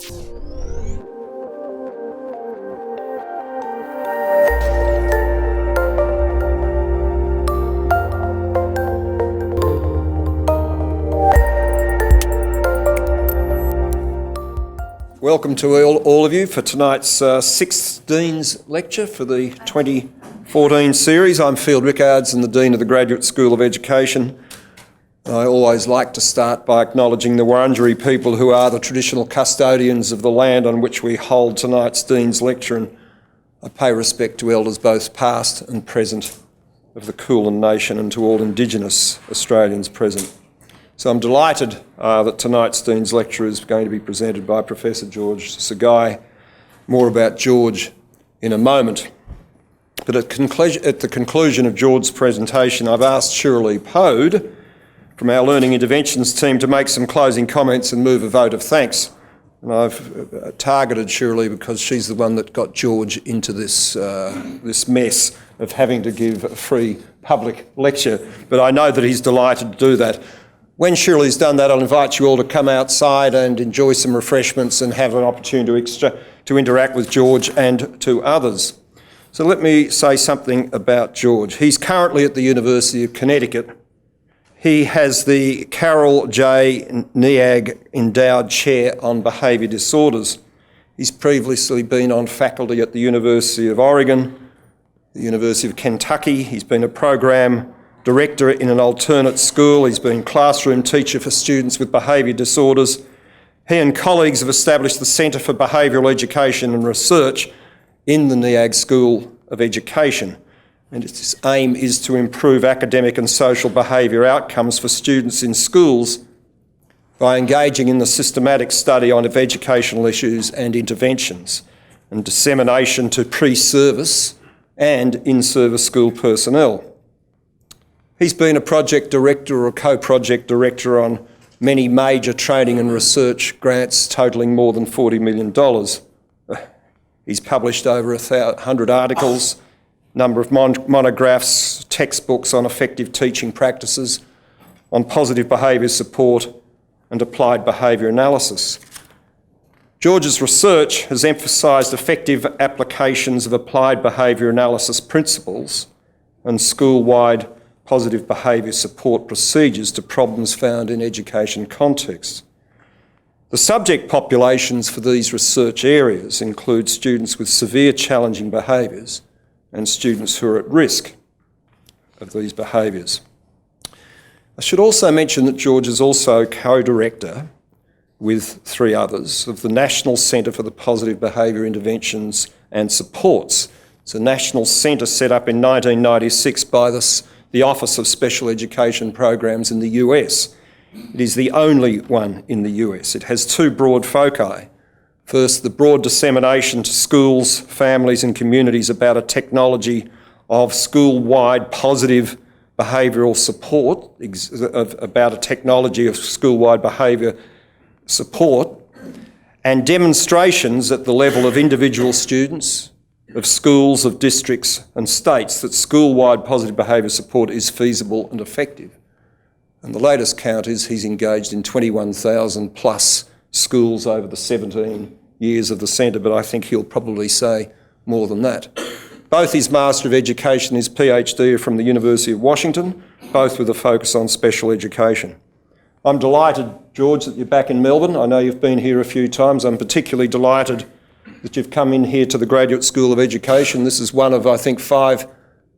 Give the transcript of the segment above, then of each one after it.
Welcome to all of you for tonight's sixth Dean's Lecture for the 2014 series. I'm Field Rickards and the Dean of the Graduate School of Education. I always like to start by acknowledging the Wurundjeri people who are the traditional custodians of the land on which we hold tonight's Dean's Lecture, and I pay respect to elders both past and present of the Kulin Nation and to all Indigenous Australians present. So I'm delighted that tonight's Dean's Lecture is going to be presented by Professor George Sugai. More about George in a moment. But at the conclusion of George's presentation, I've asked Shirley Pode from our Learning Interventions team to make some closing comments and move a vote of thanks. And I've targeted Shirley because she's the one that got George into this mess of having to give a free public lecture. But I know that he's delighted to do that. When Shirley's done that, I'll invite you all to come outside and enjoy some refreshments and have an opportunity to interact with George and to others. So let me say something about George. He's currently at the University of Connecticut. He has the Carol J. Neag Endowed Chair on Behaviour Disorders. He's previously been on faculty at the University of Oregon, the University of Kentucky. He's been a program director in an alternate school. He's been classroom teacher for students with behaviour disorders. He and colleagues have established the Centre for Behavioural Education and Research in the Neag School of Education. And its aim is to improve academic and social behaviour outcomes for students in schools by engaging in the systematic study of educational issues and interventions and dissemination to pre-service and in-service school personnel. He's been a project director or a co-project director on many major training and research grants totalling more than $40 million. He's published over 100 articles, number of monographs, textbooks on effective teaching practices, on positive behaviour support and applied behaviour analysis. George's research has emphasised effective applications of applied behaviour analysis principles and school-wide positive behaviour support procedures to problems found in education contexts. The subject populations for these research areas include students with severe challenging behaviours and students who are at risk of these behaviours. I should also mention that George is also co-director with three others of the National Centre for the Positive Behaviour Interventions and Supports. It's a national centre set up in 1996 by the Office of Special Education Programs in the US. It is the only one in the US. It has two broad foci. First, the broad dissemination to schools, families and communities about a technology of school-wide positive behavioural support, about a technology of school-wide behaviour support, and demonstrations at the level of individual students, of schools, of districts and states that school-wide positive behaviour support is feasible and effective. And the latest count is he's engaged in 21,000 plus schools over the 17 years of the centre, but I think he'll probably say more than that. Both his Master of Education and his PhD are from the University of Washington, both with a focus on special education. I'm delighted, George, that you're back in Melbourne. I know you've been here a few times. I'm particularly delighted that you've come in here to the Graduate School of Education. This is one of, I think,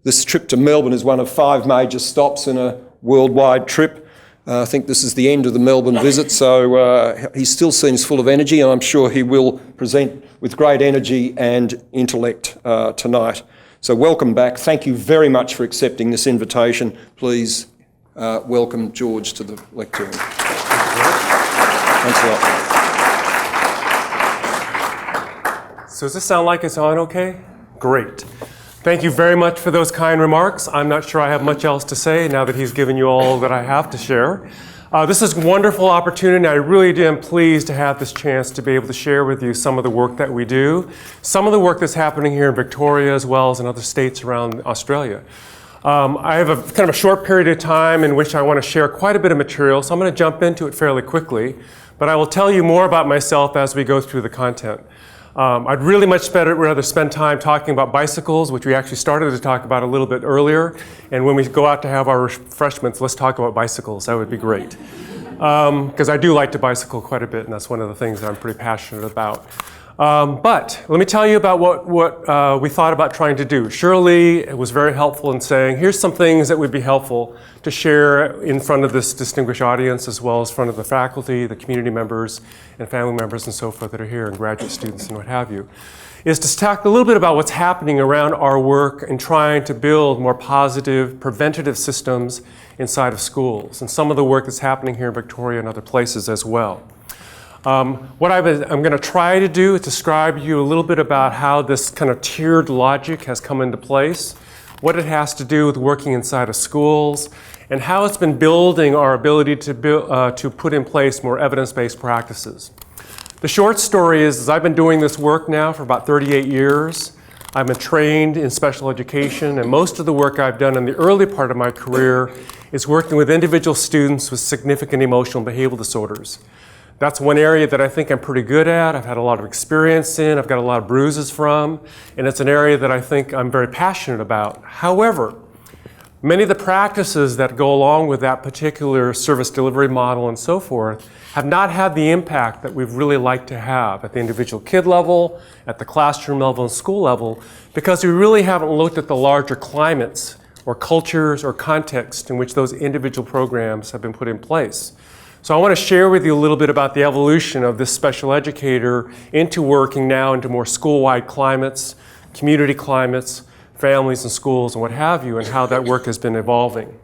this trip to Melbourne is one of 5 major stops in a worldwide trip. I think this is the end of the Melbourne visit, so he still seems full of energy, and I'm sure he will present with great energy and intellect tonight. So welcome back. Thank you very much for accepting this invitation. Please welcome George to the lectern. Thanks a lot. So does this sound like it's on okay? Great. Thank you very much for those kind remarks. I'm not sure I have much else to say now that he's given you all that I have to share. This is a wonderful opportunity. I really am pleased to have this chance to be able to share with you some of the work that we do, some of the work that's happening here in Victoria as well as in other states around Australia. I have a kind of a short period of time in which I want to share quite a bit of material, so I'm going to jump into it fairly quickly. but I will tell you more about myself as we go through the content. I'd really much rather spend time talking about bicycles, which we actually started to talk about a little bit earlier. And when we go out to have our refreshments, let's talk about bicycles. That would be great. Because I do like to bicycle quite a bit, and that's one of the things that I'm pretty passionate about. But let me tell you about what we thought about trying to do. Shirley was very helpful in saying, here's some things that would be helpful to share in front of this distinguished audience, as well as in front of the faculty, the community members, and family members and so forth that are here, and graduate students and what have you, is to talk a little bit about what's happening around our work and trying to build more positive, preventative systems inside of schools, and some of the work that's happening here in Victoria and other places as well. What I'm going to try to do is describe to you a little bit about how this kind of tiered logic has come into place, what it has to do with working inside of schools, and how it's been building our ability to put in place more evidence-based practices. The short story is I've been doing this work now for about 38 years. I've been trained in special education, and most of the work I've done in the early part of my career is working with individual students with significant emotional and behavioral disorders. That's one area that I think I'm pretty good at. I've had a lot of experience in, I've got a lot of bruises from, and it's an area that I think I'm very passionate about. However, many of the practices that go along with that particular service delivery model and so forth have not had the impact that we'd really like to have at the individual kid level, at the classroom level, and school level, because we really haven't looked at the larger climates or cultures or context in which those individual programs have been put in place. So I want to share with you a little bit about the evolution of this special educator into working now into more school-wide climates, community climates, families and schools and what have you, and how that work has been evolving.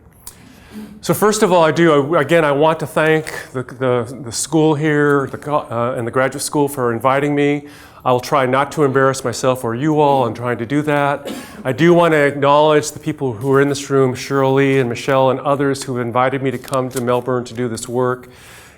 So first of all, I want to thank the school here and the graduate school for inviting me. I will try not to embarrass myself or you all in trying to do that. I do want to acknowledge the people who are in this room, Shirley and Michelle and others who have invited me to come to Melbourne to do this work.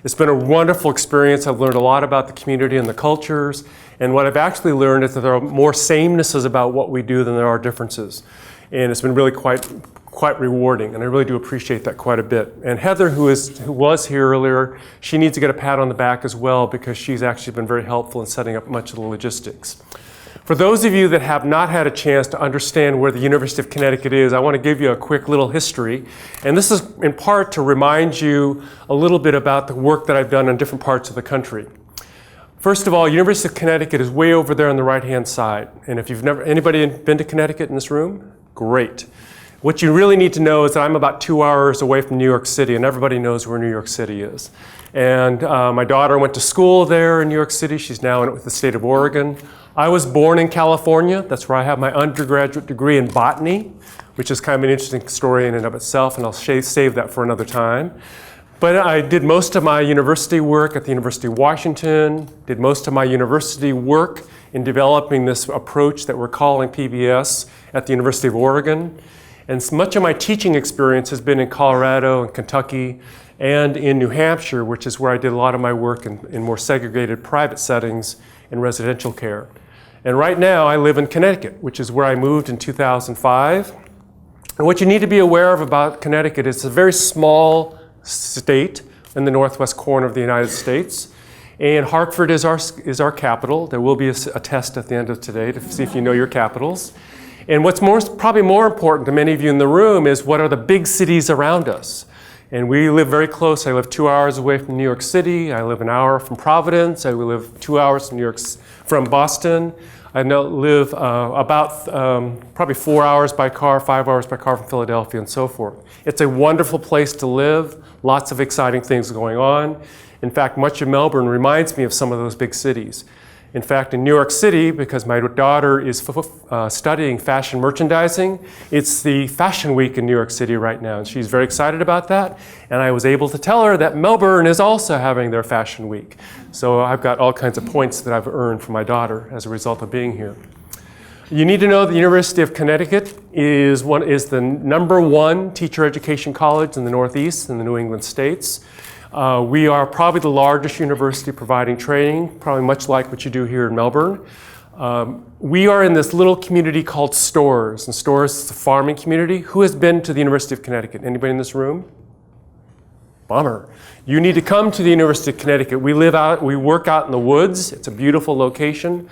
It's been a wonderful experience. I've learned a lot about the community and the cultures. And what I've actually learned is that there are more samenesses about what we do than there are differences. And it's been really quite rewarding, and I really do appreciate that quite a bit. And Heather, who was here earlier, she needs to get a pat on the back as well, because she's actually been very helpful in setting up much of the logistics. For those of you that have not had a chance to understand where the University of Connecticut is, I want to give you a quick little history. And this is in part to remind you a little bit about the work that I've done in different parts of the country. First of all, University of Connecticut is way over there on the right-hand side. And if anybody been to Connecticut in this room? Great. What you really need to know is that I'm about 2 hours away from New York City, and everybody knows where New York City is. And my daughter went to school there in New York City. She's now in the state of Oregon. I was born in California. That's where I have my undergraduate degree in botany, which is kind of an interesting story in and of itself, and I'll save that for another time. But I did most of my university work at the University of Washington, did most of my university work in developing this approach that we're calling PBIS at the University of Oregon. And much of my teaching experience has been in Colorado and Kentucky and in New Hampshire, which is where I did a lot of my work in more segregated private settings in residential care. And right now I live in Connecticut, which is where I moved in 2005. And what you need to be aware of about Connecticut is it's a very small state in the northwest corner of the United States. And Hartford is our capital. There will be a test at the end of today to see if you know your capitals. And what's probably more important to many of you in the room is what are the big cities around us. And we live very close. I live 2 hours away from New York City. I live an hour from Providence. I live 2 hours from Boston. I live probably 4 hours by car, 5 hours by car from Philadelphia and so forth. It's a wonderful place to live. Lots of exciting things going on. In fact, much of Melbourne reminds me of some of those big cities. In fact, in New York City, because my daughter is studying fashion merchandising, it's the Fashion Week in New York City right now, and she's very excited about that. And I was able to tell her that Melbourne is also having their Fashion Week. So I've got all kinds of points that I've earned for my daughter as a result of being here. You need to know the University of Connecticut is the #1 teacher education college in the Northeast in the New England states. We are probably the largest university providing training, probably much like what you do here in Melbourne. We are in this little community called Storrs, and Storrs is a farming community. Who has been to the University of Connecticut? Anybody in this room? Bummer. You need to come to the University of Connecticut. We work out in the woods. It's a beautiful location.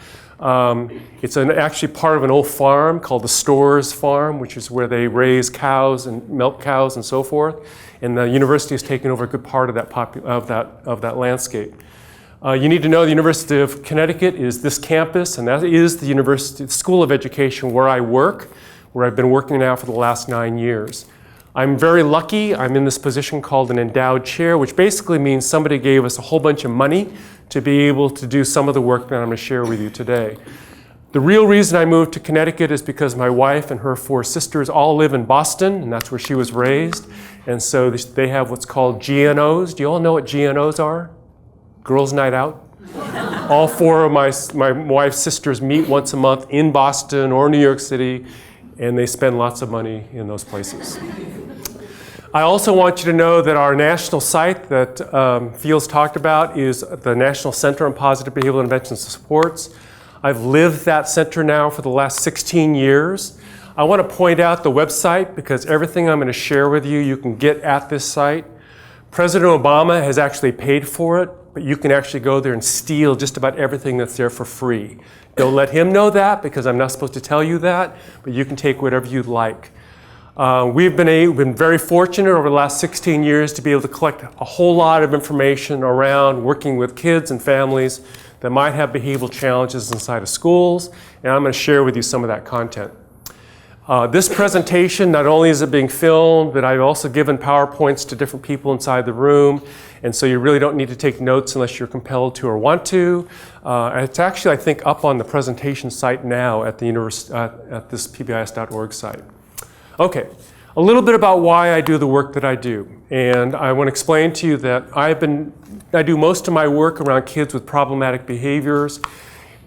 It's actually part of an old farm called the Storrs Farm, which is where they raise cows and milk cows and so forth. And the university has taken over a good part of that landscape. You need to know the University of Connecticut is this campus, and that is the University School of Education where I work, where I've been working now for the last 9 years. I'm very lucky. I'm in this position called an endowed chair, which basically means somebody gave us a whole bunch of money to be able to do some of the work that I'm going to share with you today. The real reason I moved to Connecticut is because my wife and her 4 sisters all live in Boston, and that's where she was raised. And so they have what's called GNOs. Do you all know what GNOs are? Girls' Night Out? All 4 of my wife's sisters meet once a month in Boston or New York City, and they spend lots of money in those places. I also want you to know that our national site that Fields talked about is the National Center on Positive Behavioral Interventions and Supports. I've lived that center now for the last 16 years. I want to point out the website because everything I'm going to share with you, you can get at this site. President Obama has actually paid for it, but you can actually go there and steal just about everything that's there for free. Don't let him know that because I'm not supposed to tell you that, but you can take whatever you'd like. We've been very fortunate over the last 16 years to be able to collect a whole lot of information around working with kids and families that might have behavioral challenges inside of schools, and I'm going to share with you some of that content. This presentation, not only is it being filmed, but I've also given PowerPoints to different people inside the room, and so you really don't need to take notes unless you're compelled to or want to. It's actually, I think, up on the presentation site now at the at this PBIS.org site. Okay, a little bit about why I do the work that I do. And I want to explain to you that I do most of my work around kids with problematic behaviors.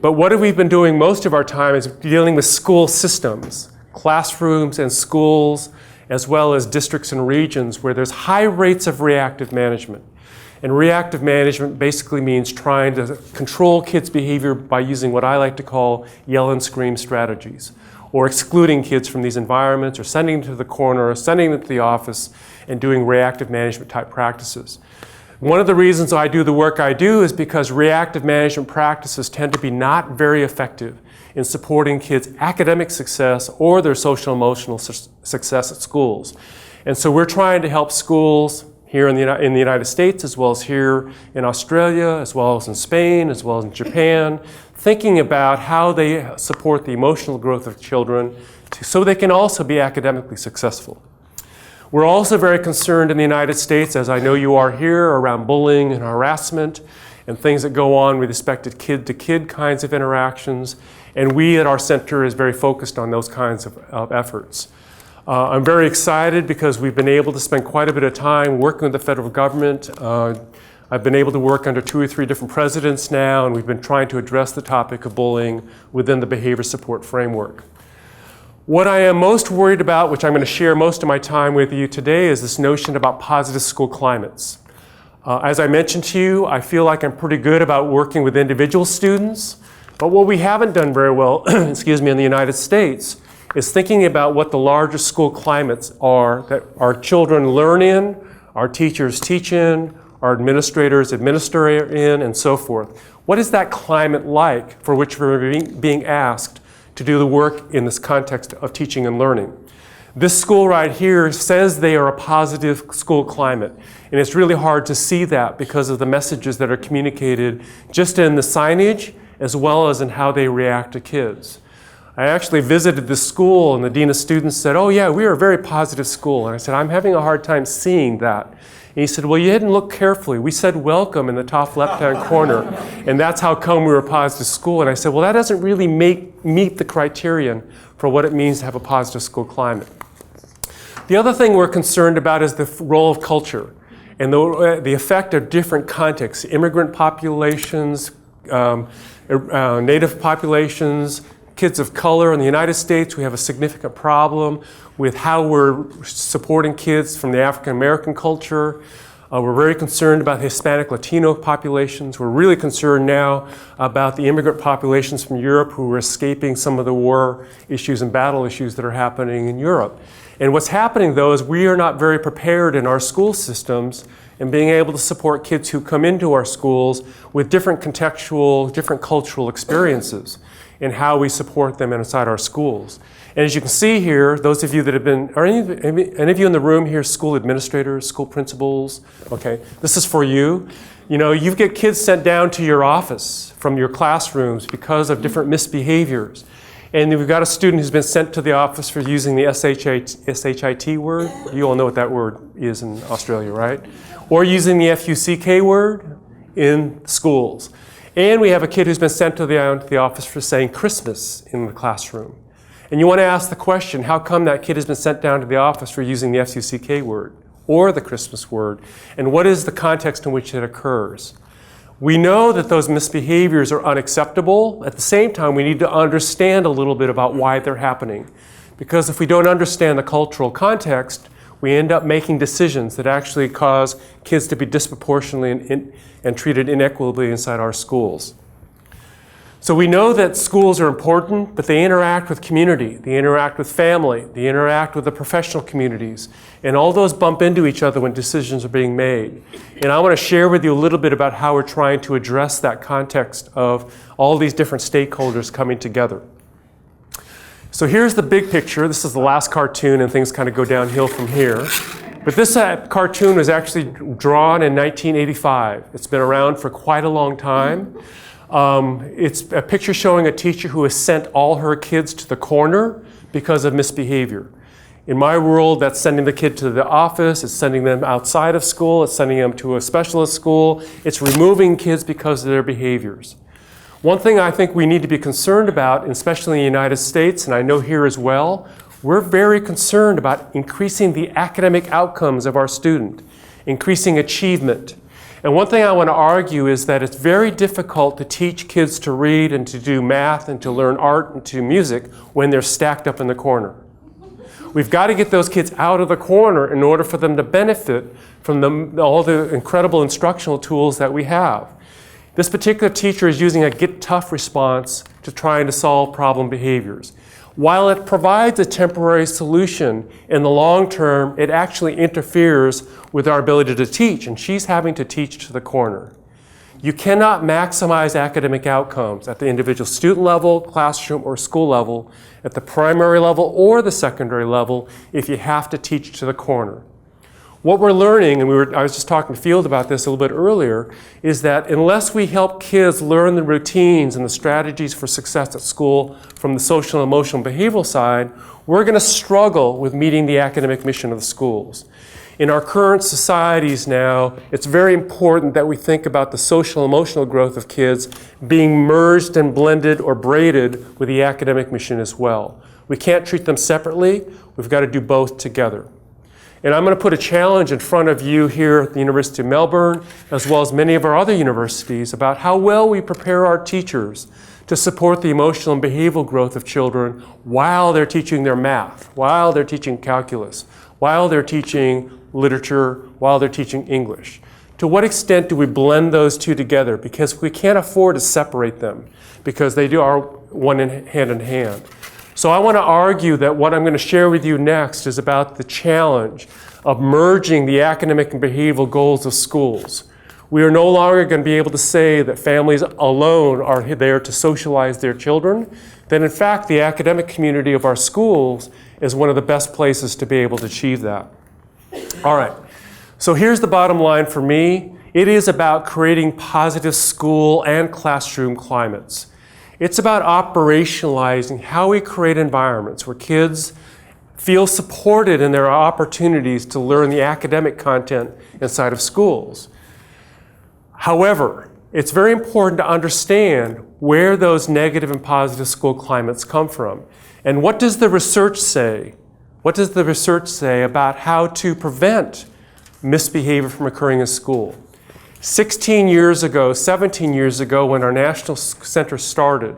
But what we've been doing most of our time is dealing with school systems, classrooms and schools, as well as districts and regions where there's high rates of reactive management. And reactive management basically means trying to control kids' behavior by using what I like to call yell and scream strategies, or excluding kids from these environments, or sending them to the corner, or sending them to the office, and doing reactive management type practices. One of the reasons I do the work I do is because reactive management practices tend to be not very effective in supporting kids' academic success or their social emotional success at schools. And so we're trying to help schools here in the United States, as well as here in Australia, as well as in Spain, as well as in Japan, thinking about how they support the emotional growth of children so they can also be academically successful. We're also very concerned in the United States, as I know you are here, around bullying and harassment and things that go on with respect to kid-to-kid kinds of interactions. And we at our center is very focused on those kinds of efforts. I'm very excited because we've been able to spend quite a bit of time working with the federal government. I've been able to work under 2 or 3 different presidents now, and we've been trying to address the topic of bullying within the behavior support framework. What I am most worried about, which I'm going to share most of my time with you today, is this notion about positive school climates. As I mentioned to you, I feel like I'm pretty good about working with individual students, but what we haven't done very well, in the United States, is thinking about what the larger school climates are that our children learn in, our teachers teach in, our administrators administer in, and so forth. What is that climate like for which we're being asked to do the work in this context of teaching and learning? This school right here says they are a positive school climate, and it's really hard to see that because of the messages that are communicated just in the signage as well as in how they react to kids. I actually visited this school, and the dean of students said, "Oh yeah, we are a very positive school." And I said, "I'm having a hard time seeing that." And he said, "Well, you didn't look carefully. We said welcome in the top left-hand corner, and that's how come we were a positive school." And I said, "Well, that doesn't really meet the criterion for what it means to have a positive school climate." The other thing we're concerned about is the role of culture and the effect of different contexts, immigrant populations, native populations, kids of color. In the United States, we have a significant problem with how we're supporting kids from the African American culture. We're very concerned about Hispanic Latino populations. We're really concerned now about the immigrant populations from Europe who are escaping some of the war issues and battle issues that are happening in Europe. And what's happening, though, is we are not very prepared in our school systems and being able to support kids who come into our schools with different contextual, different cultural experiences and how we support them inside our schools. And as you can see here, those of you that have been, are any of you in the room here school administrators, school principals? Okay, this is for you. You know, you get kids sent down to your office from your classrooms because of different misbehaviors. And we've got a student who's been sent to the office for using the SHIT word. You all know what that word is in Australia, right? Or using the FUCK word in schools. And we have a kid who's been sent to the office for saying Christmas in the classroom. And you want to ask the question, how come that kid has been sent down to the office for using the FUCK word or the Christmas word? And what is the context in which it occurs? We know that those misbehaviors are unacceptable. At the same time, we need to understand a little bit about why they're happening. Because if we don't understand the cultural context, we end up making decisions that actually cause kids to be disproportionately and treated inequitably inside our schools. So we know that schools are important, but they interact with community, they interact with family, they interact with the professional communities, and all those bump into each other when decisions are being made. And I want to share with you a little bit about how we're trying to address that context of all these different stakeholders coming together. So here's the big picture. This is the last cartoon, and things kind of go downhill from here. But this cartoon was actually drawn in 1985. It's been around for quite a long time. It's a picture showing a teacher who has sent all her kids to the corner because of misbehavior. In my world, that's sending the kid to the office, it's sending them outside of school, it's sending them to a specialist school, it's removing kids because of their behaviors. One thing I think we need to be concerned about, especially in the United States, and I know here as well, we're very concerned about increasing the academic outcomes of our student, increasing achievement. And one thing I want to argue is that it's very difficult to teach kids to read and to do math and to learn art and to music when they're stacked up in the corner. We've got to get those kids out of the corner in order for them to benefit from all the incredible instructional tools that we have. This particular teacher is using a get tough response to trying to solve problem behaviors. While it provides a temporary solution, in the long term, it actually interferes with our ability to teach, and she's having to teach to the corner. You cannot maximize academic outcomes at the individual student level, classroom, or school level, at the primary level or the secondary level, if you have to teach to the corner. What we're learning, and I was just talking to Field about this a little bit earlier, is that unless we help kids learn the routines and the strategies for success at school from the social, emotional, and behavioral side, we're going to struggle with meeting the academic mission of the schools. In our current societies now, it's very important that we think about the social, emotional growth of kids being merged and blended or braided with the academic mission as well. We can't treat them separately. We've got to do both together. And I'm going to put a challenge in front of you here at the University of Melbourne, as well as many of our other universities, about how well we prepare our teachers to support the emotional and behavioral growth of children while they're teaching their math, while they're teaching calculus, while they're teaching literature, while they're teaching English. To what extent do we blend those two together? Because we can't afford to separate them, because they are one hand in hand. So I want to argue that what I'm going to share with you next is about the challenge of merging the academic and behavioral goals of schools. We are no longer going to be able to say that families alone are there to socialize their children. That in fact, the academic community of our schools is one of the best places to be able to achieve that. All right, so here's the bottom line for me. It is about creating positive school and classroom climates. It's about operationalizing how we create environments where kids feel supported in their opportunities to learn the academic content inside of schools. However, it's very important to understand where those negative and positive school climates come from. And what does the research say? What does the research say about how to prevent misbehavior from occurring in school? 16 years ago, 17 years ago, when our National Center started,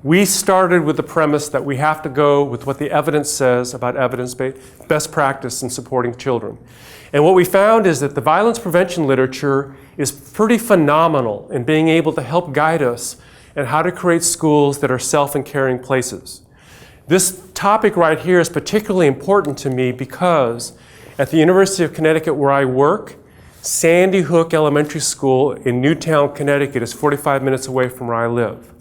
we started with the premise that we have to go with what the evidence says about evidence-based best practice in supporting children. And what we found is that the violence prevention literature is pretty phenomenal in being able to help guide us in how to create schools that are self and caring places. This topic right here is particularly important to me because at the University of Connecticut where I work, Sandy Hook Elementary School in Newtown, Connecticut is 45 minutes away from where I live.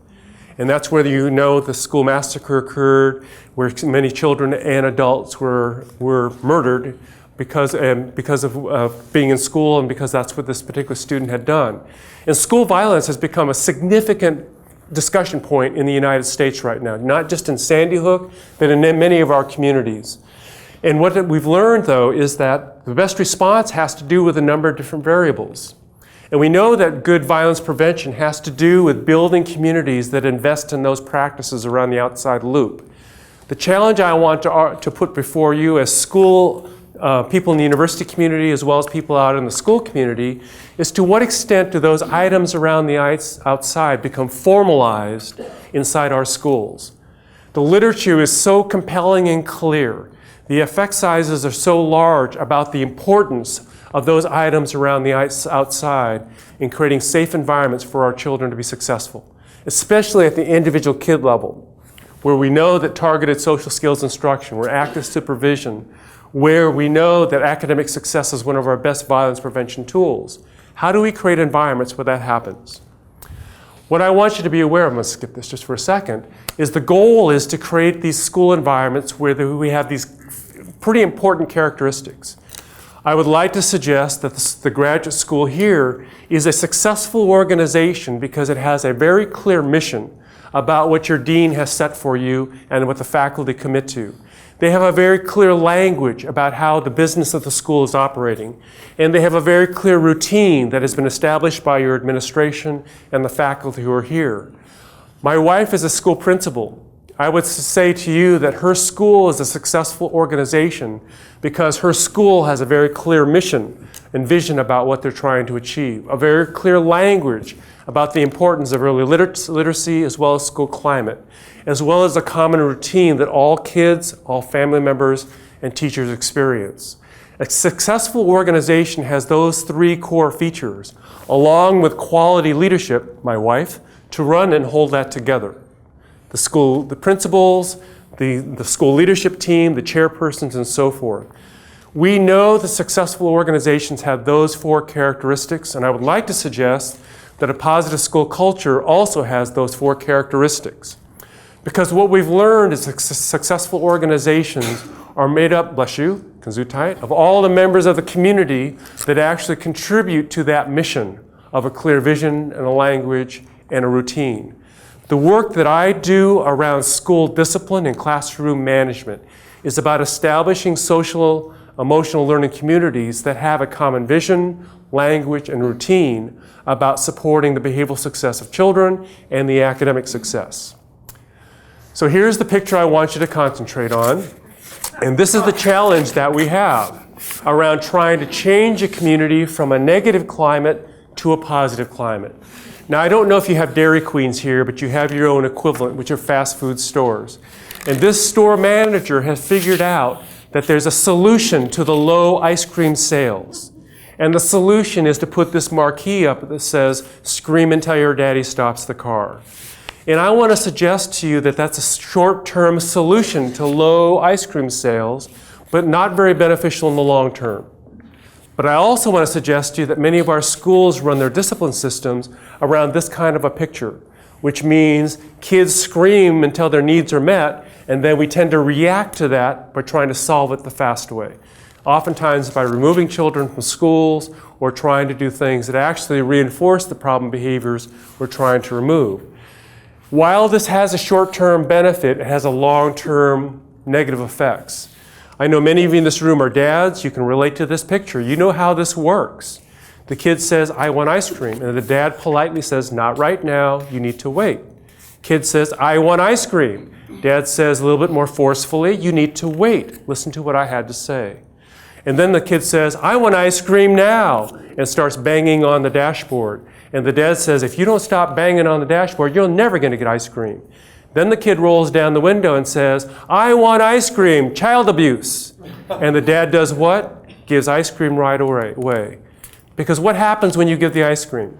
And that's where you know the school massacre occurred, where many children and adults were murdered because of being in school and because that's what this particular student had done. And school violence has become a significant discussion point in the United States right now, not just in Sandy Hook, but in many of our communities. And what we've learned, though, is that the best response has to do with a number of different variables. And we know that good violence prevention has to do with building communities that invest in those practices around the outside loop. The challenge I want to put before you as school people in the university community as well as people out in the school community is to what extent do those items around the outside become formalized inside our schools. The literature is so compelling and clear. The effect sizes are so large about the importance of those items around the outside in creating safe environments for our children to be successful, especially at the individual kid level, where we know that targeted social skills instruction, where active supervision, where we know that academic success is one of our best violence prevention tools. How do we create environments where that happens? What I want you to be aware of, I'm going to skip this just for a second, is the goal is to create these school environments where we have these pretty important characteristics. I would like to suggest that the graduate school here is a successful organization because it has a very clear mission about what your dean has set for you and what the faculty commit to. They have a very clear language about how the business of the school is operating, and they have a very clear routine that has been established by your administration and the faculty who are here. My wife is a school principal. I would say to you that her school is a successful organization because her school has a very clear mission and vision about what they're trying to achieve, a very clear language about the importance of early literacy as well as school climate, as well as a common routine that all kids, all family members, and teachers experience. A successful organization has those three core features, along with quality leadership, my wife, to run and hold that together. The principals, the school leadership team, the chairpersons, and so forth. We know that successful organizations have those four characteristics, and I would like to suggest that a positive school culture also has those four characteristics. Because what we've learned is that successful organizations are made up, bless you, Gesundheit, of all the members of the community that actually contribute to that mission of a clear vision and a language and a routine. The work that I do around school discipline and classroom management is about establishing social, emotional learning communities that have a common vision, language, and routine about supporting the behavioral success of children and the academic success. So here's the picture I want you to concentrate on. And this is the challenge that we have around trying to change a community from a negative climate to a positive climate. Now, I don't know if you have Dairy Queens here, but you have your own equivalent, which are fast food stores. And this store manager has figured out that there's a solution to the low ice cream sales. And the solution is to put this marquee up that says, "Scream until your daddy stops the car." And I want to suggest to you that that's a short-term solution to low ice cream sales, but not very beneficial in the long term. But I also want to suggest to you that many of our schools run their discipline systems around this kind of a picture, which means kids scream until their needs are met, and then we tend to react to that by trying to solve it the fast way. Oftentimes by removing children from schools or trying to do things that actually reinforce the problem behaviors we're trying to remove. While this has a short-term benefit, it has a long-term negative effects. I know many of you in this room are dads. You can relate to this picture. You know how this works. The kid says, "I want ice cream." And the dad politely says, "Not right now. You need to wait." Kid says, "I want ice cream." Dad says a little bit more forcefully, "You need to wait. Listen to what I had to say." And then the kid says, "I want ice cream now," and starts banging on the dashboard. And the dad says, "If you don't stop banging on the dashboard, you're never going to get ice cream." Then the kid rolls down the window and says, "I want ice cream, child abuse." And the dad does what? Gives ice cream right away. Because what happens when you give the ice cream?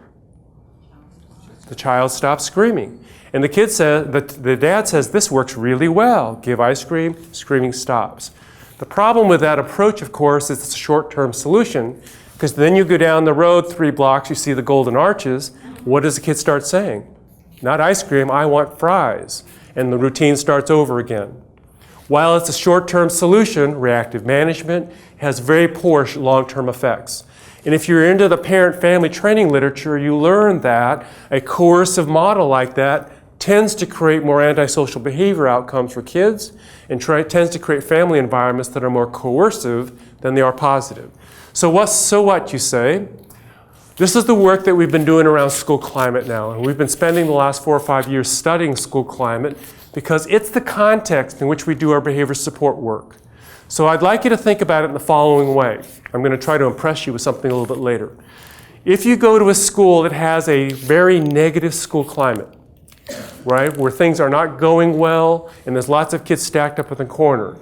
The child stops screaming. And the kid says, the dad says, "This works really well. Give ice cream, screaming stops." The problem with that approach, of course, is it's a short-term solution Because then you go down the road 3 blocks, you see the golden arches. What does the kid start saying? Not ice cream, I want fries. And the routine starts over again. While it's a short-term solution, reactive management has very poor long-term effects. And if you're into the parent-family training literature, you learn that a coercive model like that tends to create more antisocial behavior outcomes for kids and tends to create family environments that are more coercive than they are positive. So what, you say? This is the work that we've been doing around school climate now. And we've been spending the last 4 or 5 years studying school climate because it's the context in which we do our behavior support work. So I'd like you to think about it in the following way. I'm going to try to impress you with something a little bit later. If you go to a school that has a very negative school climate, right, where things are not going well and there's lots of kids stacked up in the corner,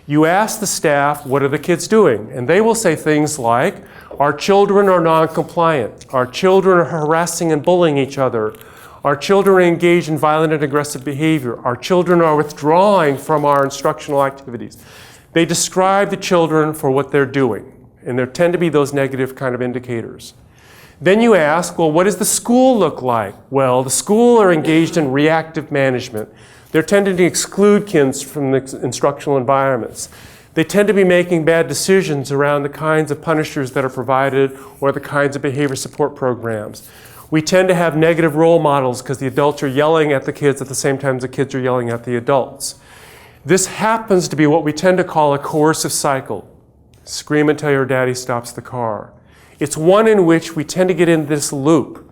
you ask the staff, what are the kids doing? And they will say things like, our children are non-compliant, our children are harassing and bullying each other, our children are engaged in violent and aggressive behavior, our children are withdrawing from our instructional activities. They describe the children for what they're doing, and there tend to be those negative kind of indicators. Then you ask, well, what does the school look like? Well, the school are engaged in reactive management. They're tending to exclude kids from the instructional environments. They tend to be making bad decisions around the kinds of punishers that are provided or the kinds of behavior support programs. We tend to have negative role models because the adults are yelling at the kids at the same time the kids are yelling at the adults. This happens to be what we tend to call a coercive cycle. Scream until your daddy stops the car. It's one in which we tend to get in this loop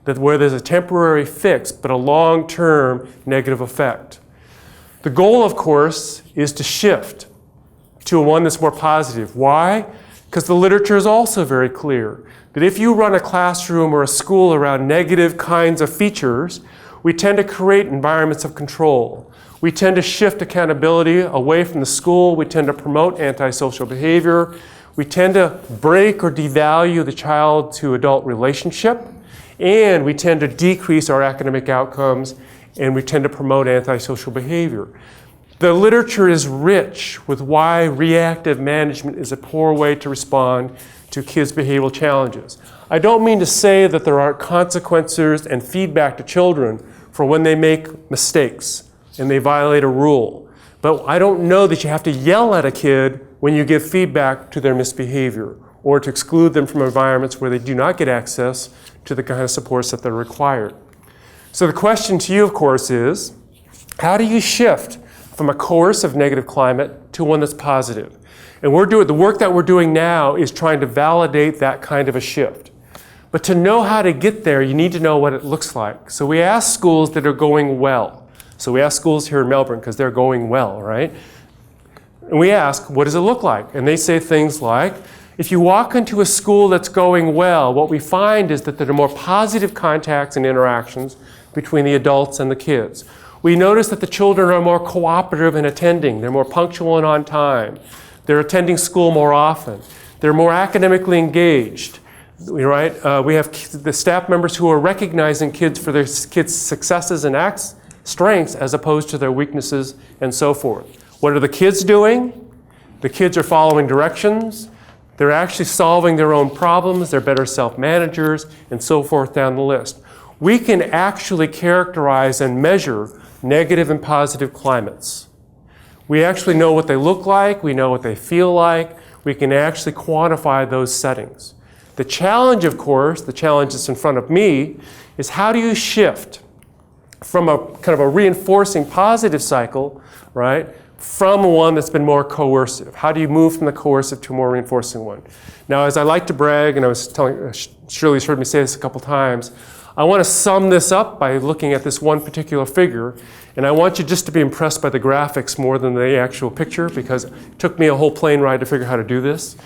where there's a temporary fix but a long-term negative effect. The goal, of course, is to shift to one that's more positive. Why? Because the literature is also very clear that if you run a classroom or a school around negative kinds of features, we tend to create environments of control. We tend to shift accountability away from the school. We tend to promote antisocial behavior. We tend to break or devalue the child-to-adult relationship. And we tend to decrease our academic outcomes, and we tend to promote antisocial behavior. The literature is rich with why reactive management is a poor way to respond to kids' behavioral challenges. I don't mean to say that there aren't consequences and feedback to children for when they make mistakes and they violate a rule. But I don't know that you have to yell at a kid when you give feedback to their misbehavior or to exclude them from environments where they do not get access to the kind of supports that they're required. So the question to you, of course, is how do you shift from a coercive negative climate to one that's positive? And the work that we're doing now is trying to validate that kind of a shift. But to know how to get there, you need to know what it looks like. So we ask schools that are going well. So we ask schools here in Melbourne because they're going well, right? And we ask, what does it look like? And they say things like, if you walk into a school that's going well, what we find is that there are more positive contacts and interactions between the adults and the kids. We notice that the children are more cooperative in attending. They're more punctual and on time. They're attending school more often. They're more academically engaged. Right? We have the staff members who are recognizing kids for their kids' successes and strengths as opposed to their weaknesses and so forth. What are the kids doing? The kids are following directions. They're actually solving their own problems. They're better self-managers and so forth down the list. We can actually characterize and measure negative and positive climates. We actually know what they look like. We know what they feel like. We can actually quantify those settings. The challenge, of course, the challenge that's in front of me, is how do you shift from a kind of a reinforcing positive cycle, right, from one that's been more coercive? How do you move from the coercive to a more reinforcing one? Now, as I like to brag, and I was telling, Shirley's heard me say this a couple times, I want to sum this up by looking at this one particular figure, and I want you just to be impressed by the graphics more than the actual picture, because it took me a whole plane ride to figure out how to do this.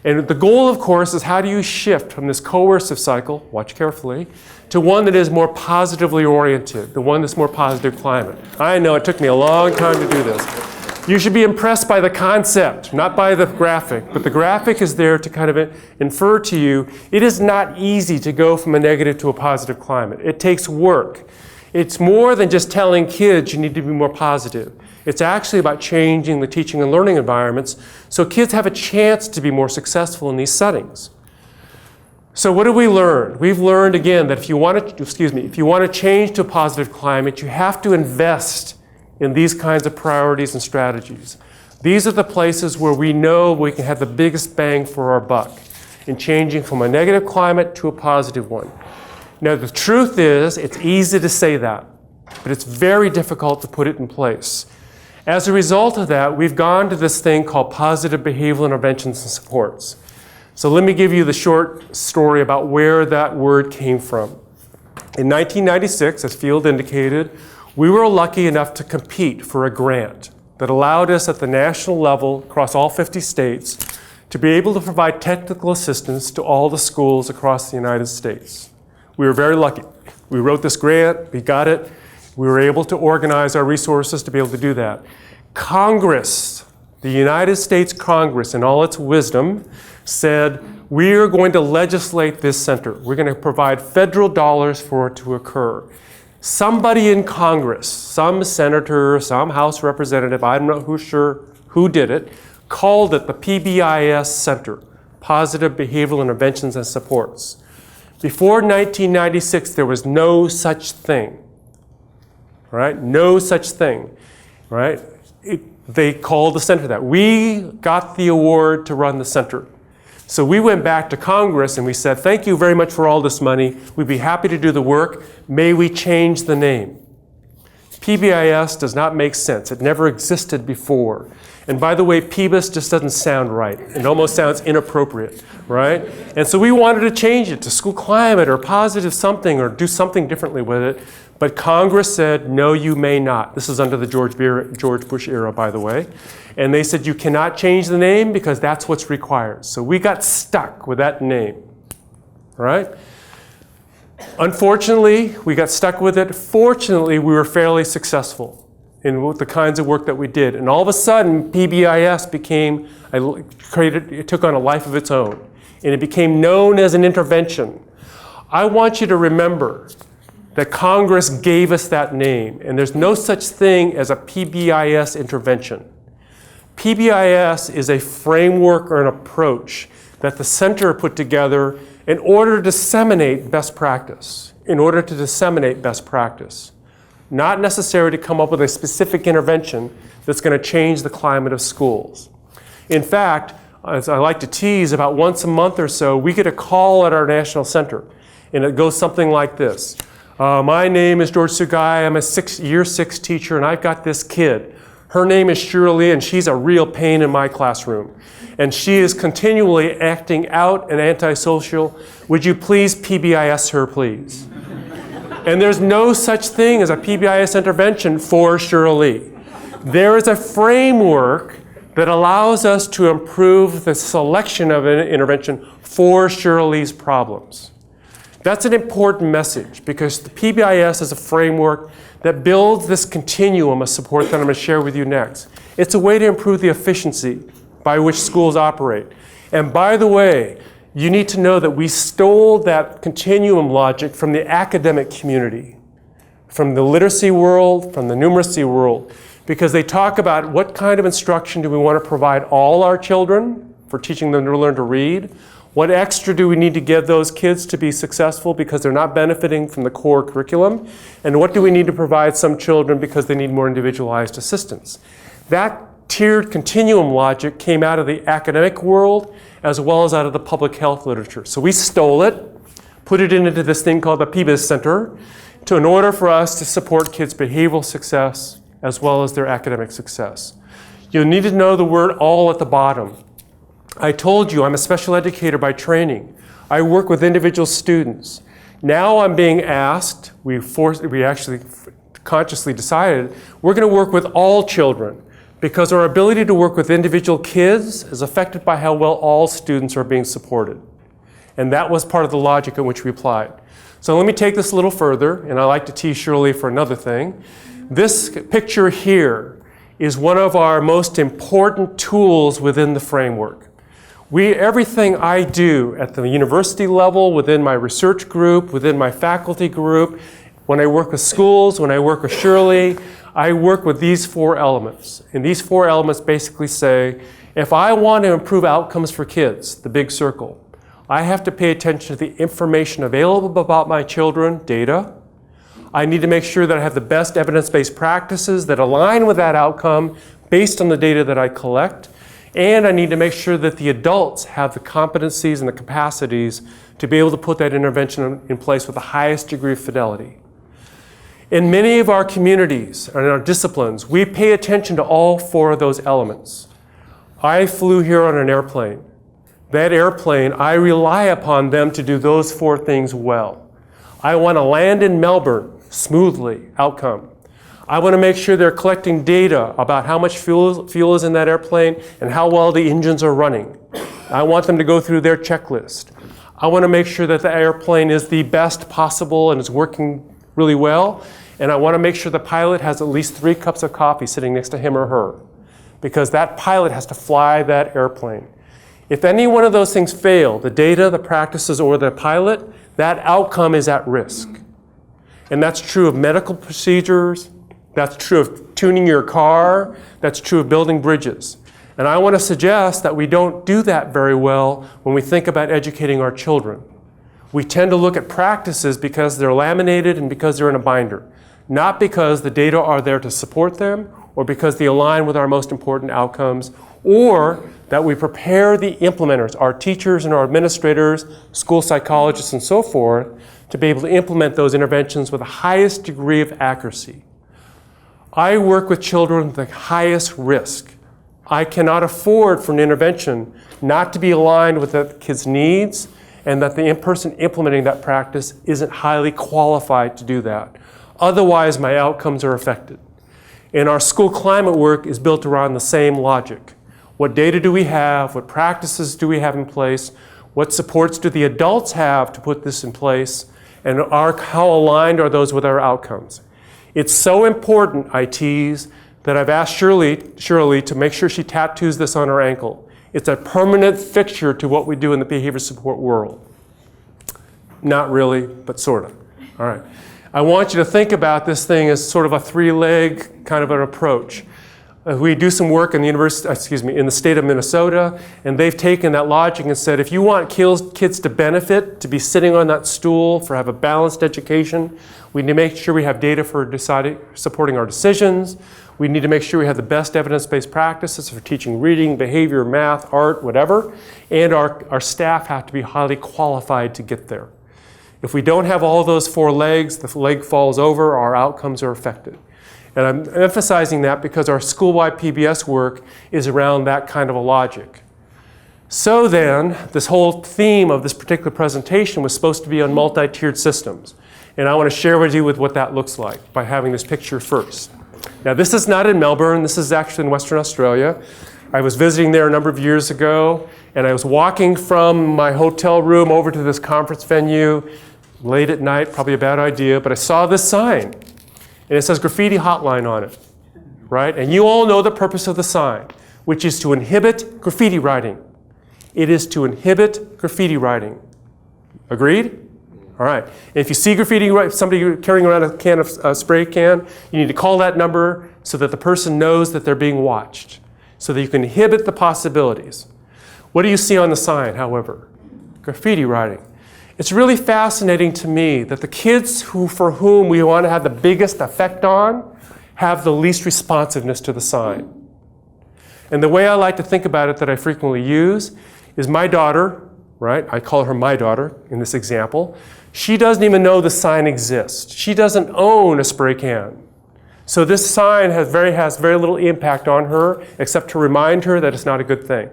And the goal, of course, is how do you shift from this coercive cycle, watch carefully, to one that is more positively oriented, the one that's more positive climate. I know it took me a long time to do this. You should be impressed by the concept, not by the graphic, but the graphic is there to kind of infer to you, it is not easy to go from a negative to a positive climate. It takes work. It's more than just telling kids you need to be more positive. It's actually about changing the teaching and learning environments so kids have a chance to be more successful in these settings. So what did we learn? We've learned again that if you want to change to a positive climate, you have to invest in these kinds of priorities and strategies. These are the places where we know we can have the biggest bang for our buck in changing from a negative climate to a positive one. Now the truth is, it's easy to say that, but it's very difficult to put it in place. As a result of that, we've gone to this thing called positive behavioral interventions and supports. So let me give you the short story about where that word came from. In 1996, as Field indicated, we were lucky enough to compete for a grant that allowed us at the national level across all 50 states to be able to provide technical assistance to all the schools across the United States. We were very lucky. We wrote this grant, we got it, we were able to organize our resources to be able to do that. Congress, the United States Congress, in all its wisdom, said, we're going to legislate this center. We're going to provide federal dollars for it to occur. Somebody in Congress, some senator, some House representative, I don't know who did it, called it the PBIS Center, Positive Behavioral Interventions and Supports. Before 1996, there was no such thing, right? No such thing, right? They called the center that. We got the award to run the center. So we went back to Congress and we said, thank you very much for all this money. We'd be happy to do the work. May we change the name? PBIS does not make sense. It never existed before. And by the way, PBIS just doesn't sound right. It almost sounds inappropriate, right? And so we wanted to change it to school climate or positive something or do something differently with it. But Congress said, no, you may not. This is under the George Bush era, by the way. And they said, you cannot change the name because that's what's required. So we got stuck with that name, right? Unfortunately, we got stuck with it. Fortunately, we were fairly successful in the kinds of work that we did. And all of a sudden, PBIS it took on a life of its own. And it became known as an intervention. I want you to remember that Congress gave us that name, and there's no such thing as a PBIS intervention. PBIS is a framework or an approach that the center put together in order to disseminate best practice, not necessarily to come up with a specific intervention that's going to change the climate of schools. In fact, as I like to tease, about once a month or so, we get a call at our national center, and it goes something like this. My name is George Sugai. I'm a year 6 teacher, and I've got this kid. Her name is Shirley, and she's a real pain in my classroom. And she is continually acting out and antisocial. Would you please PBIS her, please? And there's no such thing as a PBIS intervention for Shirley. There is a framework that allows us to improve the selection of an intervention for Shirley's problems. That's an important message because the PBIS is a framework that builds this continuum of support that I'm going to share with you next. It's a way to improve the efficiency by which schools operate. And by the way, you need to know that we stole that continuum logic from the academic community, from the literacy world, from the numeracy world, because they talk about what kind of instruction do we want to provide all our children for teaching them to learn to read. What extra do we need to give those kids to be successful because they're not benefiting from the core curriculum? And what do we need to provide some children because they need more individualized assistance? That tiered continuum logic came out of the academic world as well as out of the public health literature. So we stole it, put it into this thing called the PBIS Center in order for us to support kids' behavioral success as well as their academic success. You'll need to know the word all at the bottom. I told you I'm a special educator by training. I work with individual students. Now I'm being asked, we actually consciously decided, we're going to work with all children because our ability to work with individual kids is affected by how well all students are being supported. And that was part of the logic in which we applied. So let me take this a little further, and I like to tease Shirley for another thing. This picture here is one of our most important tools within the framework. Everything I do at the university level, within my research group, within my faculty group, when I work with schools, when I work with Shirley, I work with these 4 elements. And these 4 elements basically say, if I want to improve outcomes for kids, the big circle, I have to pay attention to the information available about my children, data. I need to make sure that I have the best evidence-based practices that align with that outcome based on the data that I collect. And I need to make sure that the adults have the competencies and the capacities to be able to put that intervention in place with the highest degree of fidelity. In many of our communities and our disciplines, we pay attention to all four of those elements. I flew here on an airplane. That airplane, I rely upon them to do those four things well. I want to land in Melbourne smoothly, outcome. I want to make sure they're collecting data about how much fuel is in that airplane and how well the engines are running. I want them to go through their checklist. I want to make sure that the airplane is the best possible and is working really well. And I want to make sure the pilot has at least 3 cups of coffee sitting next to him or her, because that pilot has to fly that airplane. If any one of those things fail, the data, the practices, or the pilot, that outcome is at risk. And that's true of medical procedures, that's true of tuning your car, that's true of building bridges. And I want to suggest that we don't do that very well when we think about educating our children. We tend to look at practices because they're laminated and because they're in a binder, not because the data are there to support them or because they align with our most important outcomes, or that we prepare the implementers, our teachers and our administrators, school psychologists and so forth, to be able to implement those interventions with the highest degree of accuracy. I work with children with the highest risk. I cannot afford for an intervention not to be aligned with the kid's needs and that the person implementing that practice isn't highly qualified to do that. Otherwise, my outcomes are affected. And our school climate work is built around the same logic. What data do we have? What practices do we have in place? What supports do the adults have to put this in place? And how aligned are those with our outcomes? It's so important, ITs, that I've asked Shirley to make sure she tattoos this on her ankle. It's a permanent fixture to what we do in the behavior support world. Not really, but sort of. All right. I want you to think about this thing as sort of a 3-leg kind of an approach. We do some work in the in the state of Minnesota, and they've taken that logic and said, if you want kids to benefit, to be sitting on that stool, have a balanced education, we need to make sure we have data for supporting our decisions. We need to make sure we have the best evidence-based practices for teaching reading, behavior, math, art, whatever, and our staff have to be highly qualified to get there. If we don't have all those 4 legs, the leg falls over, our outcomes are affected. And I'm emphasizing that because our school-wide PBIS work is around that kind of a logic. So then, this whole theme of this particular presentation was supposed to be on multi-tiered systems. And I want to share with you what that looks like by having this picture first. Now, this is not in Melbourne. This is actually in Western Australia. I was visiting there a number of years ago, and I was walking from my hotel room over to this conference venue late at night, probably a bad idea, but I saw this sign. And it says graffiti hotline on it, right? And you all know the purpose of the sign, which is to inhibit graffiti writing. It is to inhibit graffiti writing. Agreed? All right. And if you see graffiti, somebody carrying around a spray can, you need to call that number so that the person knows that they're being watched, so that you can inhibit the possibilities. What do you see on the sign, however? Graffiti writing. It's really fascinating to me that the kids for whom we want to have the biggest effect on have the least responsiveness to the sign. And the way I like to think about it that I frequently use is my daughter, right? I call her my daughter in this example. She doesn't even know the sign exists. She doesn't own a spray can. So this sign has very little impact on her except to remind her that it's not a good thing.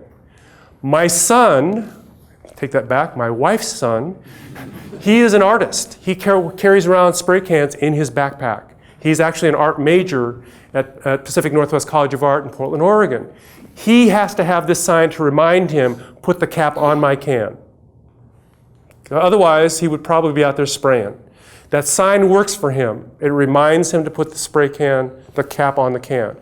My son, take that back, my wife's son, he is an artist. He carries around spray cans in his backpack. He's actually an art major at Pacific Northwest College of Art in Portland, Oregon. He has to have this sign to remind him, put the cap on my can. Otherwise, he would probably be out there spraying. That sign works for him. It reminds him to put the cap on the can.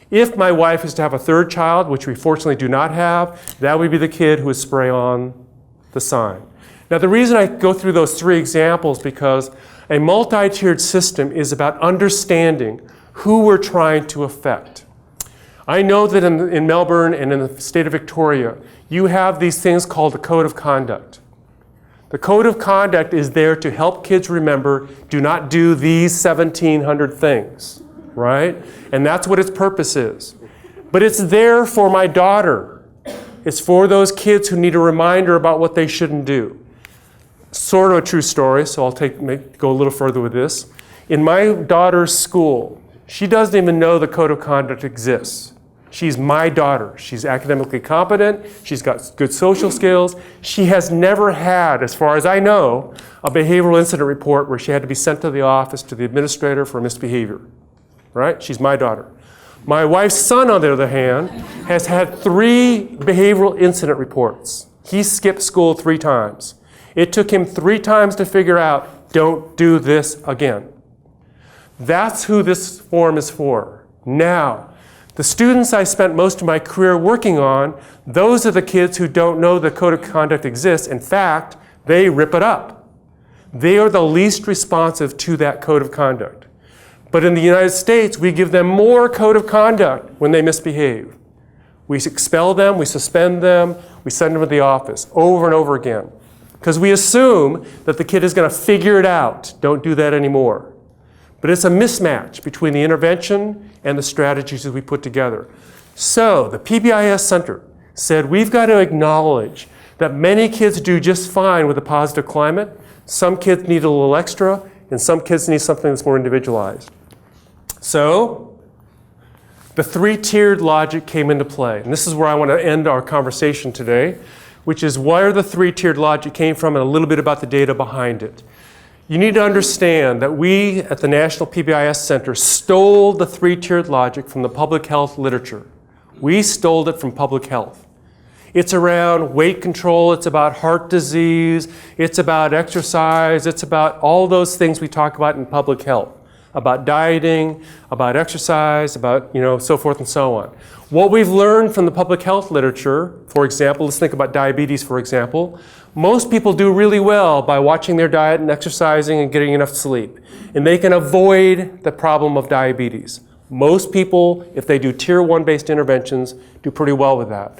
If my wife is to have a 3rd child, which we fortunately do not have, that would be the kid who would spray on the sign. Now, the reason I go through those 3 examples because a multi-tiered system is about understanding who we're trying to affect. I know that in Melbourne and in the state of Victoria, you have these things called a code of conduct. The code of conduct is there to help kids remember, do not do these 1,700 things, right? And that's what its purpose is. But it's there for my daughter. It's for those kids who need a reminder about what they shouldn't do. Sort of a true story, so I'll go a little further with this. In my daughter's school, she doesn't even know the code of conduct exists. She's my daughter. She's academically competent. She's got good social skills. She has never had, as far as I know, a behavioral incident report where she had to be sent to the office to the administrator for misbehavior. Right? She's my daughter. My wife's son, on the other hand, has had 3 behavioral incident reports. He skipped school 3 times. It took him 3 times to figure out, don't do this again. That's who this form is for. Now, the students I spent most of my career working on, those are the kids who don't know the code of conduct exists. In fact, they rip it up. They are the least responsive to that code of conduct. But in the United States, we give them more code of conduct when they misbehave. We expel them, we suspend them, we send them to the office over and over again. Because we assume that the kid is going to figure it out. Don't do that anymore. But it's a mismatch between the intervention and the strategies that we put together. So the PBIS Center said we've got to acknowledge that many kids do just fine with a positive climate. Some kids need a little extra, and some kids need something that's more individualized. So the 3-tiered logic came into play. And this is where I want to end our conversation today, which is where the 3-tiered logic came from and a little bit about the data behind it. You need to understand that we at the National PBIS Center stole the 3-tiered logic from the public health literature. We stole it from public health. It's around weight control, it's about heart disease, it's about exercise, it's about all those things we talk about in public health, about dieting, about exercise, about, so forth and so on. What we've learned from the public health literature, for example, let's think about diabetes, for example. Most people do really well by watching their diet and exercising and getting enough sleep. And they can avoid the problem of diabetes. Most people, if they do tier 1 based interventions, do pretty well with that.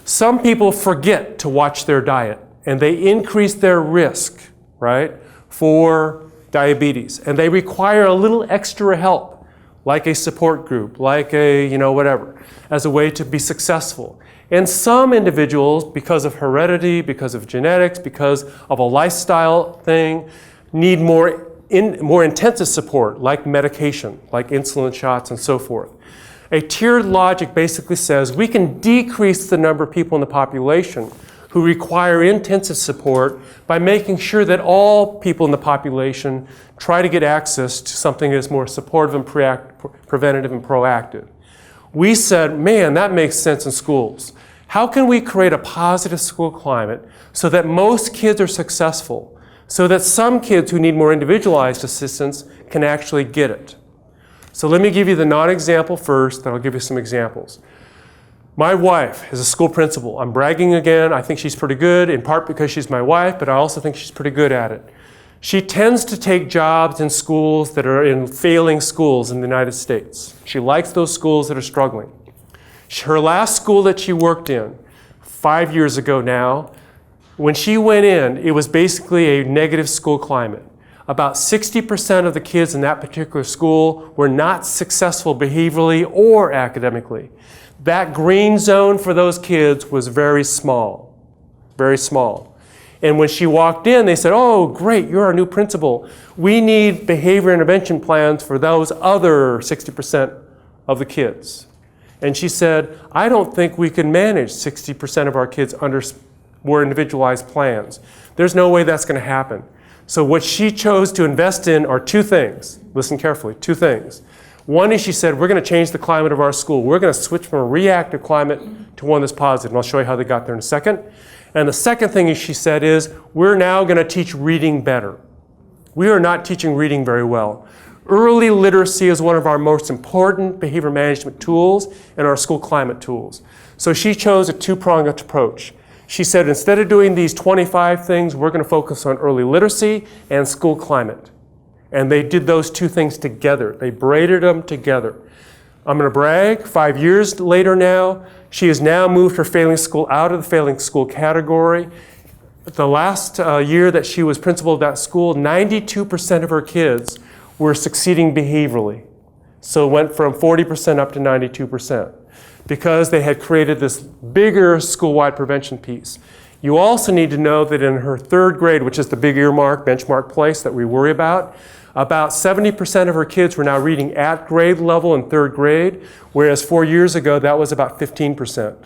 Some people forget to watch their diet and they increase their risk, right, for diabetes. And they require a little extra help, like a support group, like a, whatever, as a way to be successful. And some individuals, because of heredity, because of genetics, because of a lifestyle thing, need more intensive support, like medication, like insulin shots and so forth. A tiered logic basically says we can decrease the number of people in the population who require intensive support by making sure that all people in the population try to get access to something that is more supportive and preventative and proactive. We said, man, that makes sense in schools. How can we create a positive school climate so that most kids are successful, so that some kids who need more individualized assistance can actually get it? So let me give you the non-example first, then I'll give you some examples. My wife is a school principal. I'm bragging again. I think she's pretty good, in part because she's my wife, but I also think she's pretty good at it. She tends to take jobs in schools that are in failing schools in the United States. She likes those schools that are struggling. Her last school that she worked in, 5 years ago now, when she went in, it was basically a negative school climate. About 60% of the kids in that particular school were not successful behaviorally or academically. That green zone for those kids was very small, very small. And when she walked in, they said, oh, great, you're our new principal. We need behavior intervention plans for those other 60% of the kids. And she said, I don't think we can manage 60% of our kids under more individualized plans. There's no way that's going to happen. So what she chose to invest in are 2 things. Listen carefully, 2 things. One is she said, we're going to change the climate of our school. We're going to switch from a reactive climate to one that's positive. And I'll show you how they got there in a second. And the second thing she said is, we're now going to teach reading better. We are not teaching reading very well. Early literacy is one of our most important behavior management tools and our school climate tools. So she chose a 2-pronged approach. She said, instead of doing these 25 things, we're going to focus on early literacy and school climate. And they did those 2 things together. They braided them together. I'm going to brag, 5 years later now, she has now moved her failing school out of the failing school category. the last year that she was principal of that school, 92% of her kids were succeeding behaviorally. So it went from 40% up to 92% because they had created this bigger school-wide prevention piece. You also need to know that in her third grade, which is the big earmark, benchmark place that we worry about 70% of her kids were now reading at grade level in third grade, whereas 4 years ago, that was about 15%.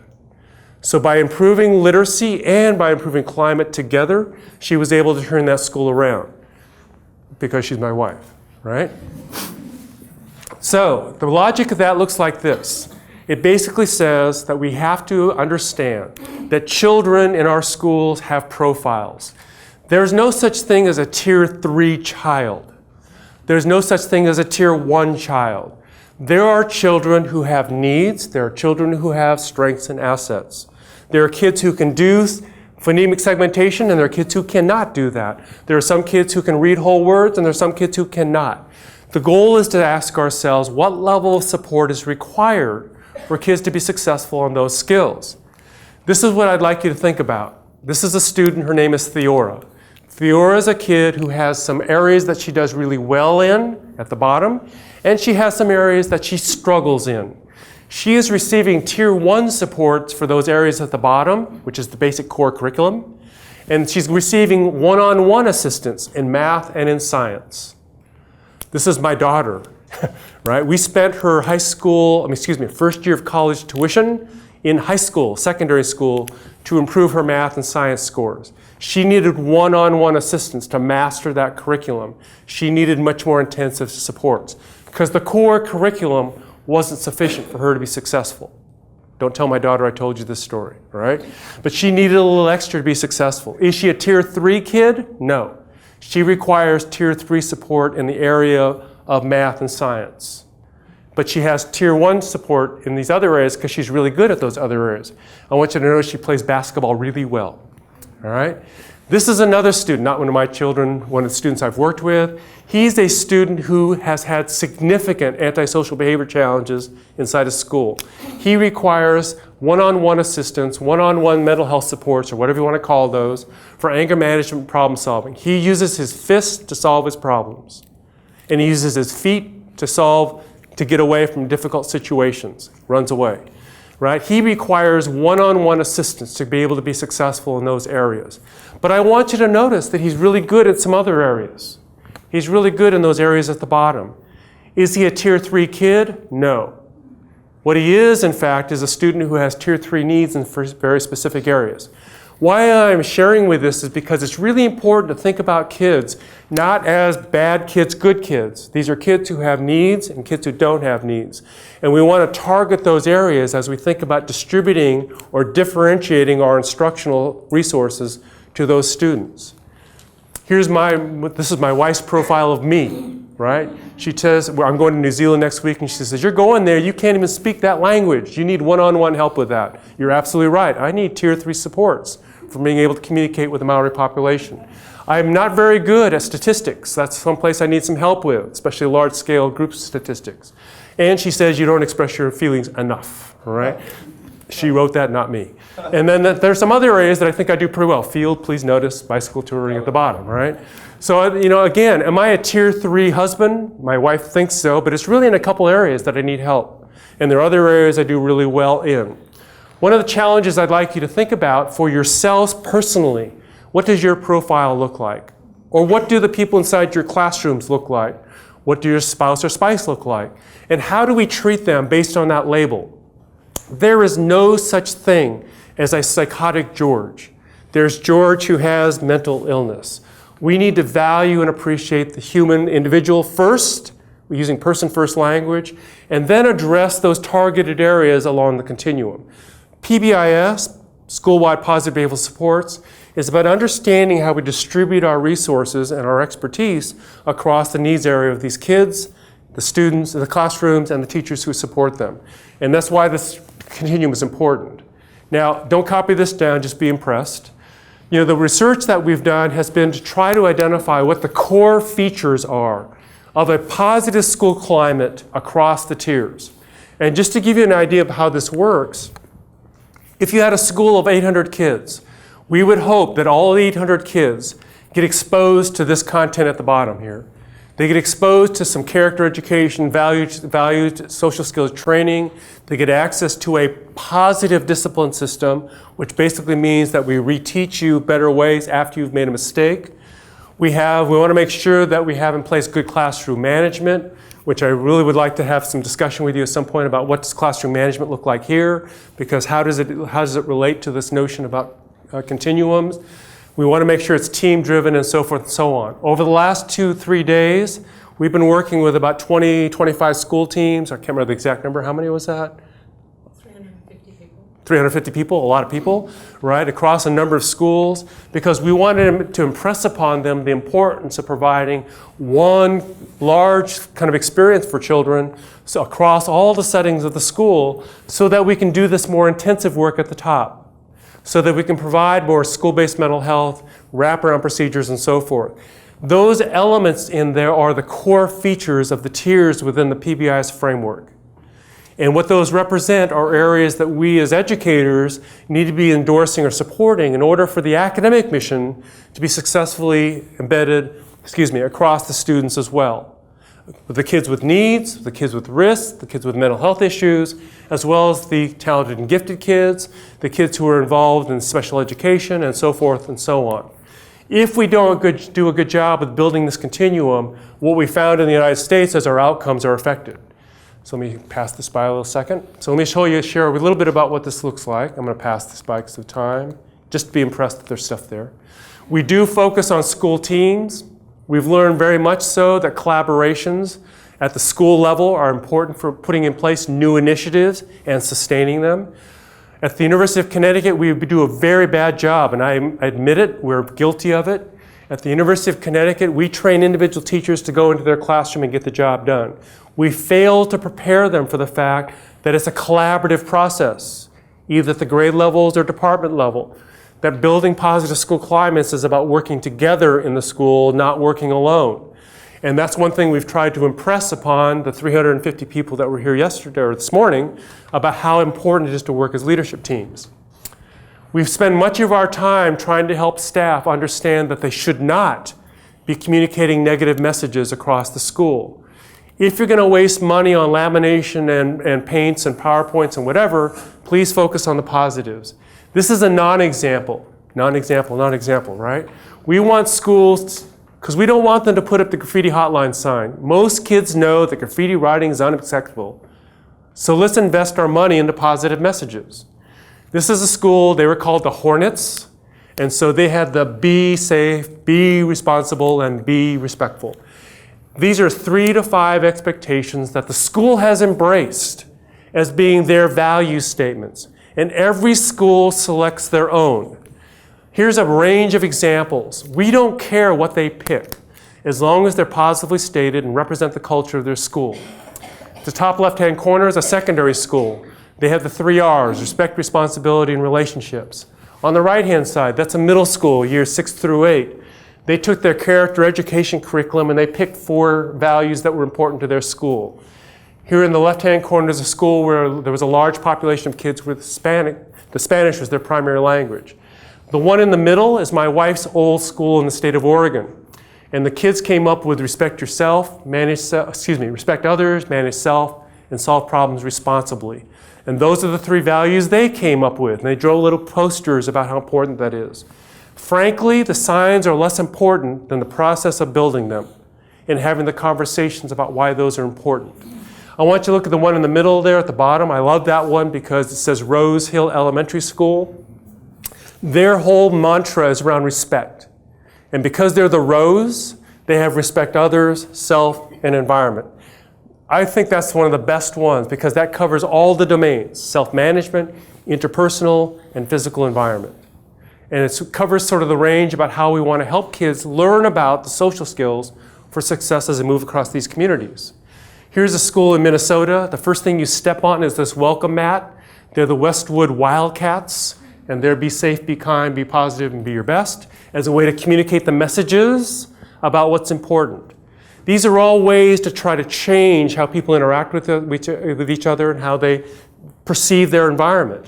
So by improving literacy and by improving climate together, she was able to turn that school around because she's my wife, right? So the logic of that looks like this. It basically says that we have to understand that children in our schools have profiles. There's no such thing as a tier 3 child. There's no such thing as a tier 1 child. There are children who have needs. There are children who have strengths and assets. There are kids who can do phonemic segmentation, and there are kids who cannot do that. There are some kids who can read whole words, and there are some kids who cannot. The goal is to ask ourselves what level of support is required for kids to be successful on those skills. This is what I'd like you to think about. This is a student, her name is Theora. Theora is a kid who has some areas that she does really well in at the bottom, and she has some areas that she struggles in. She is receiving tier 1 supports for those areas at the bottom, which is the basic core curriculum, and she's receiving one-on-one assistance in math and in science. This is my daughter, right? We spent her first year of college tuition in high school, secondary school, to improve her math and science scores. She needed one-on-one assistance to master that curriculum. She needed much more intensive supports because the core curriculum wasn't sufficient for her to be successful. Don't tell my daughter I told you this story, all right? But she needed a little extra to be successful. Is she a tier 3 kid? No. She requires tier 3 support in the area of math and science. But she has tier 1 support in these other areas because she's really good at those other areas. I want you to notice she plays basketball really well, all right? This is another student, not one of my children, one of the students I've worked with. He's a student who has had significant antisocial behavior challenges inside of school. He requires one-on-one assistance, one-on-one mental health supports, or whatever you want to call those, for anger management problem solving. He uses his fists to solve his problems. And he uses his feet to get away from difficult situations, runs away. Right? He requires one-on-one assistance to be able to be successful in those areas. But I want you to notice that he's really good at some other areas. He's really good in those areas at the bottom. Is he a tier 3 kid? No. What he is, in fact, is a student who has tier 3 needs in very specific areas. Why I'm sharing with this is because it's really important to think about kids not as bad kids, good kids. These are kids who have needs and kids who don't have needs. And we want to target those areas as we think about distributing or differentiating our instructional resources to those students. This is my wife's profile of me, right? She says, well, I'm going to New Zealand next week, and she says, you're going there, you can't even speak that language. You need one-on-one help with that. You're absolutely right. I need tier 3 supports for being able to communicate with the Maori population. I'm not very good at statistics. That's someplace I need some help with, especially large-scale group statistics. And she says, you don't express your feelings enough, all right? She wrote that, not me. And then there's some other areas that I think I do pretty well. Field, please notice, bicycle touring at the bottom, right? So, again, am I a tier 3 husband? My wife thinks so, but it's really in a couple areas that I need help. And there are other areas I do really well in. One of the challenges I'd like you to think about for yourselves personally, what does your profile look like? Or what do the people inside your classrooms look like? What do your spouse or spouse look like? And how do we treat them based on that label? There is no such thing as a psychotic George. There's George who has mental illness. We need to value and appreciate the human individual first, using person-first language, and then address those targeted areas along the continuum. PBIS, School-Wide Positive Behavioral Supports, is about understanding how we distribute our resources and our expertise across the needs area of these kids, the students, the classrooms, and the teachers who support them. And that's why this continuum is important. Now, don't copy this down, just be impressed. The research that we've done has been to try to identify what the core features are of a positive school climate across the tiers. And just to give you an idea of how this works, if you had a school of 800 kids, We would hope that all 800 kids get exposed to this content at the bottom here. They get exposed to some character education, valued social skills training. They get access to a positive discipline system, which basically means that we reteach you better ways after you've made a mistake. We want to make sure that we have in place good classroom management, which I really would like to have some discussion with you at some point about what does classroom management look like here, because how does it relate to this notion about continuums. We want to make sure it's team-driven and so forth and so on. Over the last 2-3 days, we've been working with about 20-25 school teams. I can't remember the exact number. How many was that? 350 people, a lot of people, right, across a number of schools, because we wanted to impress upon them the importance of providing one large kind of experience for children across all the settings of the school so that we can do this more intensive work at the top, so that we can provide more school-based mental health, wraparound procedures, and so forth. Those elements in there are the core features of the tiers within the PBIS framework. And what those represent are areas that we as educators need to be endorsing or supporting in order for the academic mission to be successfully embedded, across the students as well. The kids with needs, the kids with risks, the kids with mental health issues, as well as the talented and gifted kids, the kids who are involved in special education, and so forth and so on. If we do a good job of building this continuum, what we found in the United States is our outcomes are affected. So let me pass this by a little second. So let me share a little bit about what this looks like. I'm going to pass this by because of time, just to be impressed that there's stuff there. We do focus on school teams. We've learned very much so that collaborations at the school level are important for putting in place new initiatives and sustaining them. At the University of Connecticut, we do a very bad job, and I admit it, we're guilty of it. At the University of Connecticut, we train individual teachers to go into their classroom and get the job done. We fail to prepare them for the fact that it's a collaborative process, either at the grade levels or department level. That building positive school climates is about working together in the school, not working alone. And that's one thing we've tried to impress upon the 350 people that were here yesterday or this morning about how important it is to work as leadership teams. We've spent much of our time trying to help staff understand that they should not be communicating negative messages across the school. If you're going to waste money on lamination and paints and PowerPoints and whatever, please focus on the positives. This is a non-example, right? We want schools, because we don't want them to put up the graffiti hotline sign. Most kids know that graffiti writing is unacceptable. So let's invest our money into positive messages. This is a school, they were called the Hornets, and so they had the be safe, be responsible, and be respectful. These are 3 to 5 expectations that the school has embraced as being their value statements, and every school selects their own. Here's a range of examples. We don't care what they pick, as long as they're positively stated and represent the culture of their school. The top left-hand corner is a secondary school. They have the 3 R's, respect, responsibility, and relationships. On the right-hand side, that's a middle school, years 6 through 8. They took their character education curriculum and they picked 4 values that were important to their school. Here in the left-hand corner is a school where there was a large population of kids with Hispanic. The Spanish was their primary language. The one in the middle is my wife's old school in the state of Oregon. And the kids came up with respect yourself, respect others, manage self, and solve problems responsibly. And those are the 3 values they came up with. And they drew little posters about how important that is. Frankly, the signs are less important than the process of building them and having the conversations about why those are important. I want you to look at the one in the middle there at the bottom. I love that one because it says Rose Hill Elementary School. Their whole mantra is around respect. And because they're the rose, they have respect others, self, and environment. I think that's one of the best ones because that covers all the domains, self-management, interpersonal, and physical environment. And it covers sort of the range about how we want to help kids learn about the social skills for success as they move across these communities. Here's a school in Minnesota. The first thing you step on is this welcome mat. They're the Westwood Wildcats, and they're be safe, be kind, be positive, and be your best as a way to communicate the messages about what's important. These are all ways to try to change how people interact with each other and how they perceive their environment.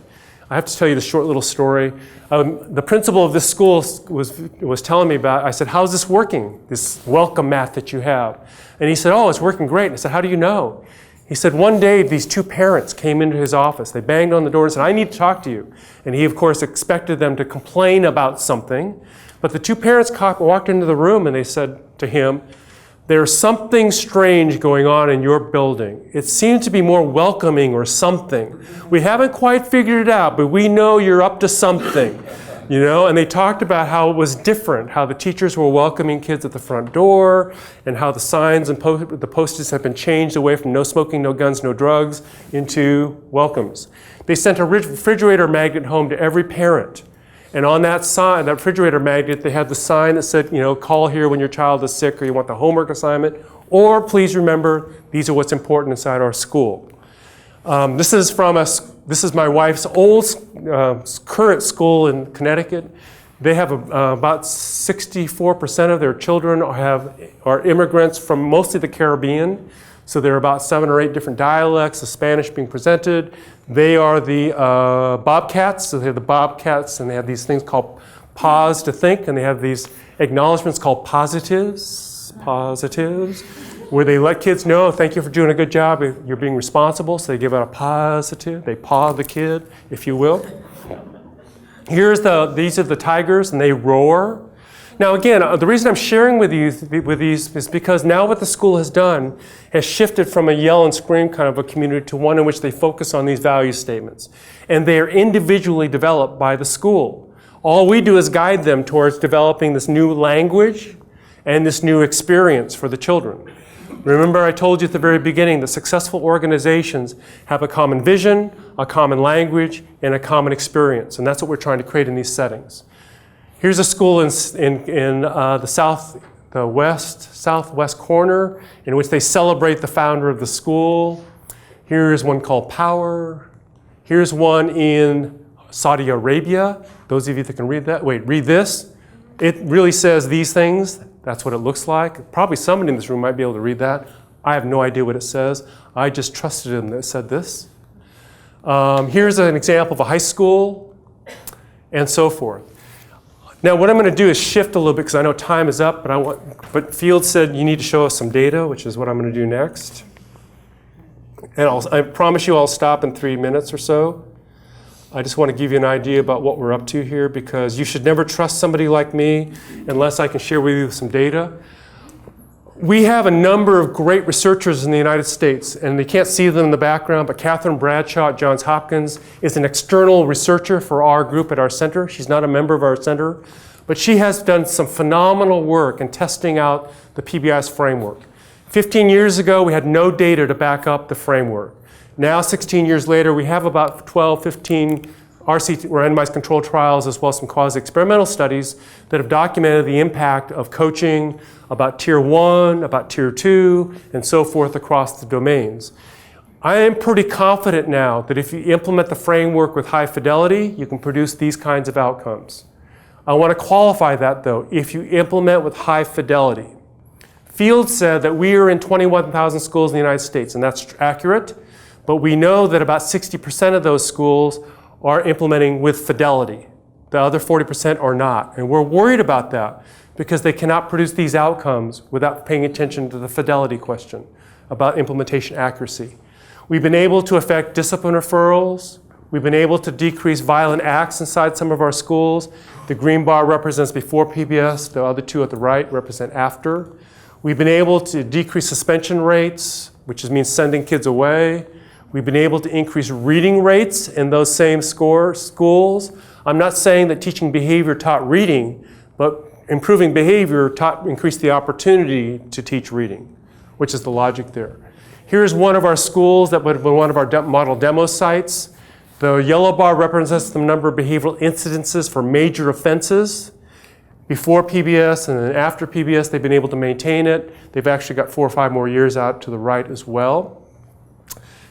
I have to tell you this short little story. The principal of this school was telling me about, I said, how's this working, this welcome mat that you have? And he said, oh, it's working great. And I said, how do you know? He said, one day these two parents came into his office. They banged on the door and said, I need to talk to you. And he, of course, expected them to complain about something. But the two parents walked into the room and they said to him, there's something strange going on in your building. It seems to be more welcoming or something. We haven't quite figured it out, but we know you're up to something. You know, and they talked about how it was different, how the teachers were welcoming kids at the front door, and how the signs and the posters have been changed away from no smoking, no guns, no drugs, into welcomes. They sent a refrigerator magnet home to every parent. And on that sign, that refrigerator magnet, they had the sign that said, you know, call here when your child is sick or you want the homework assignment, or please remember, these are what's important inside our school. This is my wife's old current school in Connecticut. They have about 64% of their children are immigrants from mostly the Caribbean. So there are about 7 or 8 different dialects of Spanish being presented. They are the Bobcats. So they have the Bobcats, and they have these things called pause to think, and they have these acknowledgments called positives, where they let kids know, thank you for doing a good job, you're being responsible. So they give out a positive, they paw the kid, if you will. These are the tigers, and they roar. Now again, the reason I'm sharing with these is because now what the school has done has shifted from a yell and scream kind of a community to one in which they focus on these value statements. And they are individually developed by the school. All we do is guide them towards developing this new language and this new experience for the children. Remember, I told you at the very beginning that successful organizations have a common vision, a common language, and a common experience. And that's what we're trying to create in these settings. Here's a school in the southwest corner in which they celebrate the founder of the school. Here's one called Power. Here's one in Saudi Arabia. Those of you that can read that, read this. It really says these things. That's what it looks like. Probably somebody in this room might be able to read that. I have no idea what it says. I just trusted him that it said this. Here's an example of a high school, and so forth. Now, what I'm going to do is shift a little bit because I know time is up, but Field said you need to show us some data, which is what I'm going to do next. And I promise you I'll stop in 3 minutes or so. I just want to give you an idea about what we're up to here, because you should never trust somebody like me unless I can share with you some data. We have a number of great researchers in the United States, and they can't see them in the background, but Catherine Bradshaw at Johns Hopkins is an external researcher for our group at our center. She's not a member of our center, but she has done some phenomenal work in testing out the PBIS framework. 15 years ago, we had no data to back up the framework. Now, 16 years later, we have about 12, 15 RC randomized controlled trials, as well as some quasi-experimental studies that have documented the impact of coaching about Tier 1, about Tier 2, and so forth across the domains. I am pretty confident now that if you implement the framework with high fidelity, you can produce these kinds of outcomes. I want to qualify that, though, if you implement with high fidelity. Field said that we are in 21,000 schools in the United States, and that's accurate, but we know that about 60% of those schools are implementing with fidelity. The other 40% are not. And we're worried about that because they cannot produce these outcomes without paying attention to the fidelity question about implementation accuracy. We've been able to affect discipline referrals. We've been able to decrease violent acts inside some of our schools. The green bar represents before PBIS. The other two at the right represent after. We've been able to decrease suspension rates, which means sending kids away. We've been able to increase reading rates in those same schools. I'm not saying that teaching behavior taught reading, but improving behavior increased the opportunity to teach reading, which is the logic there. Here's one of our schools that would have been one of our model demo sites. The yellow bar represents the number of behavioral incidences for major offenses. Before PBIS and then after PBIS, they've been able to maintain it. They've actually got 4 or 5 more years out to the right as well.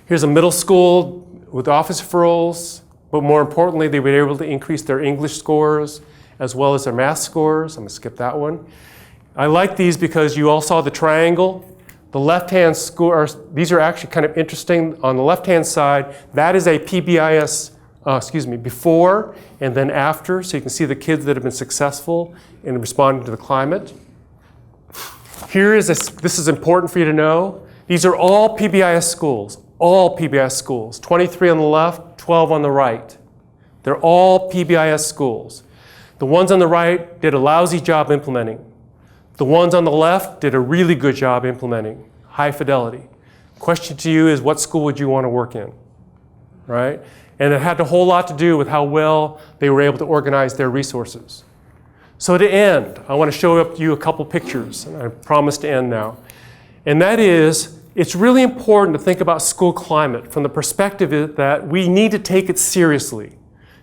Here's a middle school with office referrals, but more importantly, they were able to increase their English scores as well as their math scores. I'm going to skip that one. I like these because you all saw the triangle. The left-hand score, these are actually kind of interesting. On the left-hand side, that is a PBIS before and then after, so you can see the kids that have been successful in responding to the climate. This is important for you to know. These are all PBIS schools, 23 on the left, 12 on the right. They're all PBIS schools. The ones on the right did a lousy job implementing. The ones on the left did a really good job implementing, high fidelity. Question to you is, what school would you want to work in, right? And it had a whole lot to do with how well they were able to organize their resources. So to end, I want to show you a couple pictures, and I promise to end now. And that is, it's really important to think about school climate from the perspective that we need to take it seriously,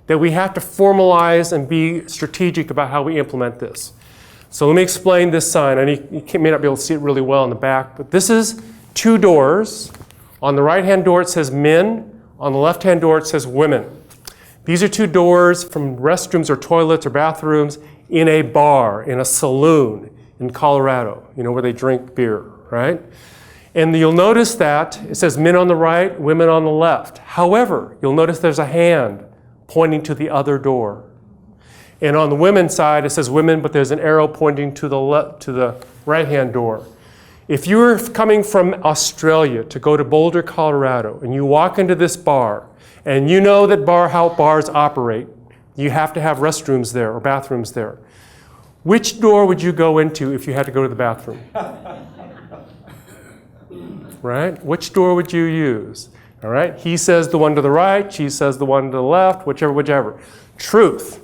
that we have to formalize and be strategic about how we implement this. So let me explain this sign. You may not be able to see it really well in the back, but this is 2 doors. On the right-hand door it says men. On the left-hand door it says women. These are 2 doors from restrooms or toilets or bathrooms in a bar, in a saloon in Colorado, where they drink beer, right? And you'll notice that it says men on the right, women on the left. However, you'll notice there's a hand pointing to the other door. And on the women's side, it says women, but there's an arrow pointing to the right-hand door. If you're coming from Australia to go to Boulder, Colorado, and you walk into this bar, and you know that how bars operate, you have to have restrooms there or bathrooms there. Which door would you go into if you had to go to the bathroom? Right? Which door would you use? All right? He says the one to the right, she says the one to the left, whichever. Truth.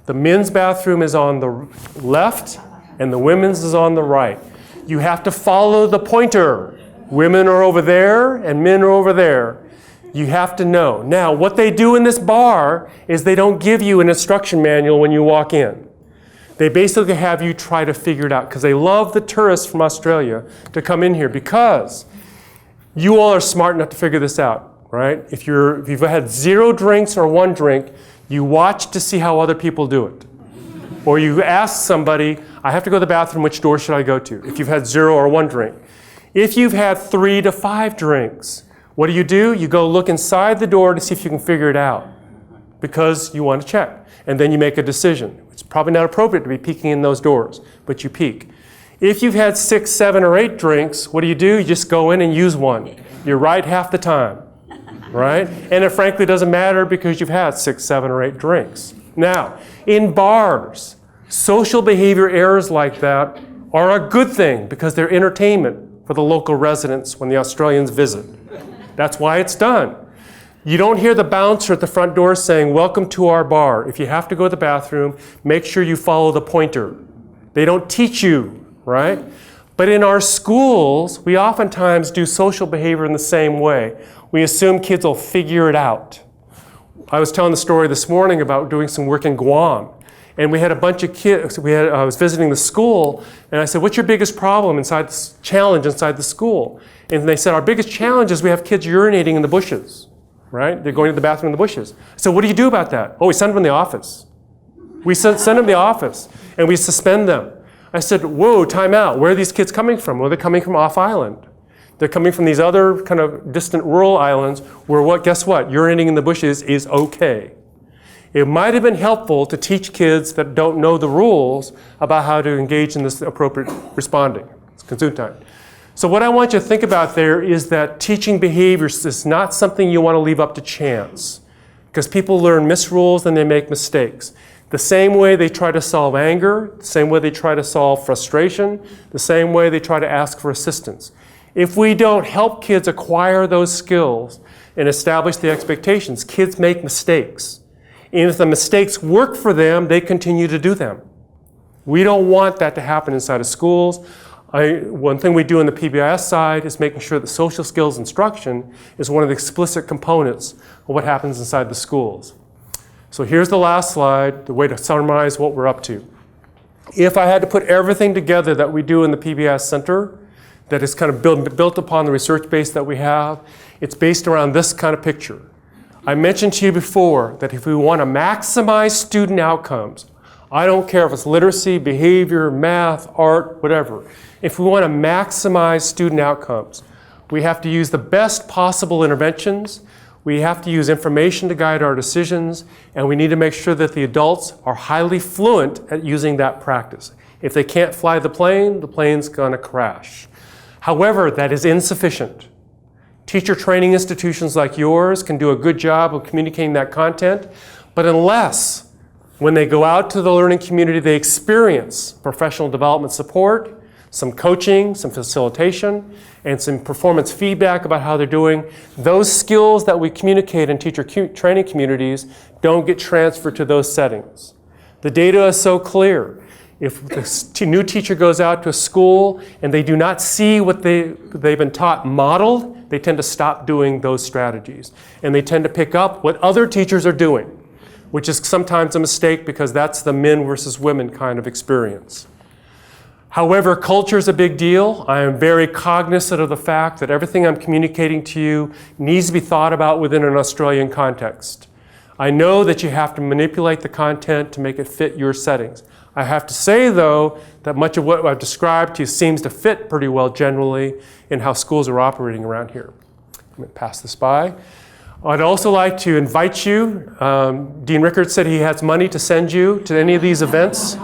The men's bathroom is on the left and the women's is on the right. You have to follow the pointer. Women are over there and men are over there. You have to know. Now, what they do in this bar is they don't give you an instruction manual when you walk in. They basically have you try to figure it out because they love the tourists from Australia to come in here because you all are smart enough to figure this out, right? If you've had 0 drinks or 1 drink, you watch to see how other people do it. Or you ask somebody, I have to go to the bathroom, which door should I go to? If you've had 0 or 1 drink. If you've had 3 to 5 drinks, what do? You go look inside the door to see if you can figure it out because you want to check. And then you make a decision. It's probably not appropriate to be peeking in those doors, but you peek. If you've had 6, 7, or 8 drinks, what do? You just go in and use one. You're right half the time, right? And it frankly doesn't matter because you've had 6, 7, or 8 drinks. Now, in bars, social behavior errors like that are a good thing because they're entertainment for the local residents when the Australians visit. That's why it's done. You don't hear the bouncer at the front door saying, welcome to our bar. If you have to go to the bathroom, make sure you follow the pointer. They don't teach you, right? But in our schools, we oftentimes do social behavior in the same way. We assume kids will figure it out. I was telling the story this morning about doing some work in Guam. And we had a bunch of kids, I was visiting the school, and I said, what's your biggest problem challenge inside the school? And they said, our biggest challenge is we have kids urinating in the bushes, right? They're going to the bathroom in the bushes. So what do you do about that? Oh, we send them in the office. We send them to the office, and we suspend them. I said, whoa, time out. Where are these kids coming from? Well, they're coming from off-island. They're coming from these other kind of distant rural islands where guess what? Urinating in the bushes is okay. It might have been helpful to teach kids that don't know the rules about how to engage in this appropriate responding. It's consume time. So what I want you to think about there is that teaching behaviors is not something you want to leave up to chance because people learn misrules and they make mistakes. The same way they try to solve anger, the same way they try to solve frustration, the same way they try to ask for assistance. If we don't help kids acquire those skills and establish the expectations, kids make mistakes. And if the mistakes work for them, they continue to do them. We don't want that to happen inside of schools. One thing we do on the PBIS side is making sure that social skills instruction is one of the explicit components of what happens inside the schools. So here's the last slide, the way to summarize what we're up to. If I had to put everything together that we do in the PBIS Center, that is kind of built upon the research base that we have, it's based around this kind of picture. I mentioned to you before that if we want to maximize student outcomes, I don't care if it's literacy, behavior, math, art, whatever. If we want to maximize student outcomes, we have to use the best possible interventions. We have to use information to guide our decisions, and we need to make sure that the adults are highly fluent at using that practice. If they can't fly the plane's gonna crash. However, that is insufficient. Teacher training institutions like yours can do a good job of communicating that content, but unless when they go out to the learning community they experience professional development support, some coaching, some facilitation, and some performance feedback about how they're doing, those skills that we communicate in teacher training communities don't get transferred to those settings. The data is so clear. If the new teacher goes out to a school and they do not see what they've been taught modeled, they tend to stop doing those strategies. And they tend to pick up what other teachers are doing, which is sometimes a mistake because that's the men versus women kind of experience. However, culture is a big deal. I am very cognizant of the fact that everything I'm communicating to you needs to be thought about within an Australian context. I know that you have to manipulate the content to make it fit your settings. I have to say, though, that much of what I've described to you seems to fit pretty well generally in how schools are operating around here. I'm going to pass this by. I'd also like to invite you. Dean Rickard said he has money to send you to any of these events.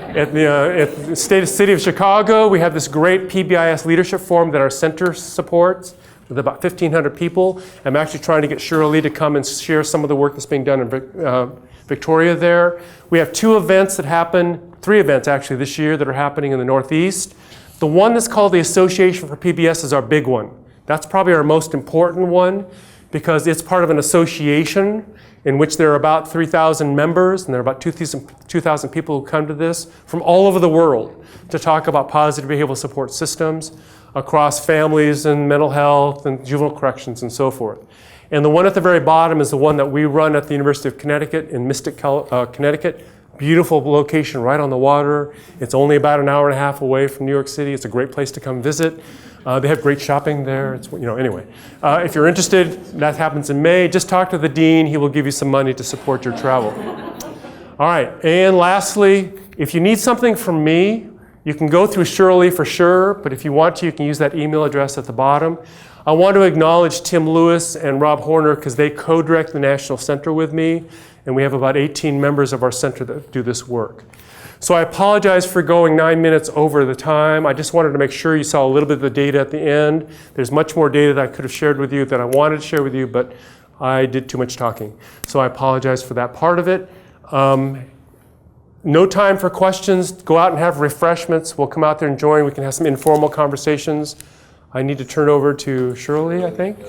At the City of Chicago, we have this great PBIS leadership forum that our center supports with about 1,500 people. I'm actually trying to get Shirley to come and share some of the work that's being done in Victoria there. We have three events actually this year that are happening in the Northeast. The one that's called the Association for PBS is our big one. That's probably our most important one because it's part of an association in which there are about 3,000 members, and there are about 2,000 people who come to this from all over the world to talk about positive behavioral support systems across families and mental health and juvenile corrections and so forth. And the one at the very bottom is the one that we run at the University of Connecticut in Mystic, Connecticut. Beautiful location right on the water. It's only about an hour and a half away from New York City. It's a great place to come visit. They have great shopping there. Anyway. If you're interested, that happens in May. Just talk to the dean. He will give you some money to support your travel. All right, and lastly, if you need something from me, you can go through Shirley for sure, but if you want to, you can use that email address at the bottom. I want to acknowledge Tim Lewis and Rob Horner because they co-direct the National Center with me, and we have about 18 members of our center that do this work. So I apologize for going 9 minutes over the time. I just wanted to make sure you saw a little bit of the data at the end. There's much more data that I could have shared with you that I wanted to share with you, but I did too much talking. So I apologize for that part of it. No time for questions. Go out and have refreshments. We'll come out there and join. We can have some informal conversations. I need to turn over to Shirley, I think.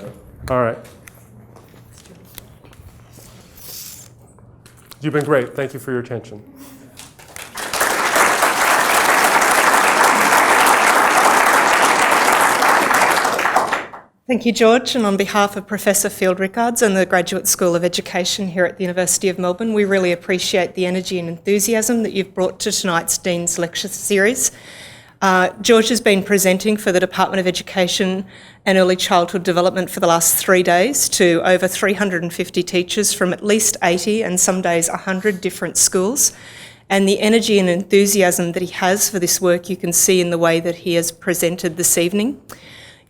All right. You've been great. Thank you for your attention. Thank you, George, and on behalf of Professor Field Rickards and the Graduate School of Education here at the University of Melbourne, we really appreciate the energy and enthusiasm that you've brought to tonight's Dean's Lecture Series. George has been presenting for the Department of Education and Early Childhood Development for the last 3 days to over 350 teachers from at least 80 and some days 100 different schools. And the energy and enthusiasm that he has for this work you can see in the way that he has presented this evening.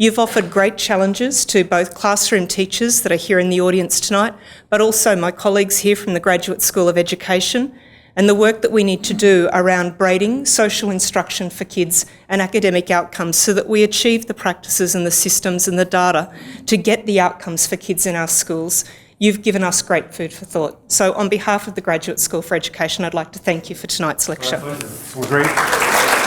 You've offered great challenges to both classroom teachers that are here in the audience tonight, but also my colleagues here from the Graduate School of Education, and the work that we need to do around braiding social instruction for kids and academic outcomes so that we achieve the practices and the systems and the data to get the outcomes for kids in our schools. You've given us great food for thought. So on behalf of the Graduate School for Education, I'd like to thank you for tonight's lecture. Great.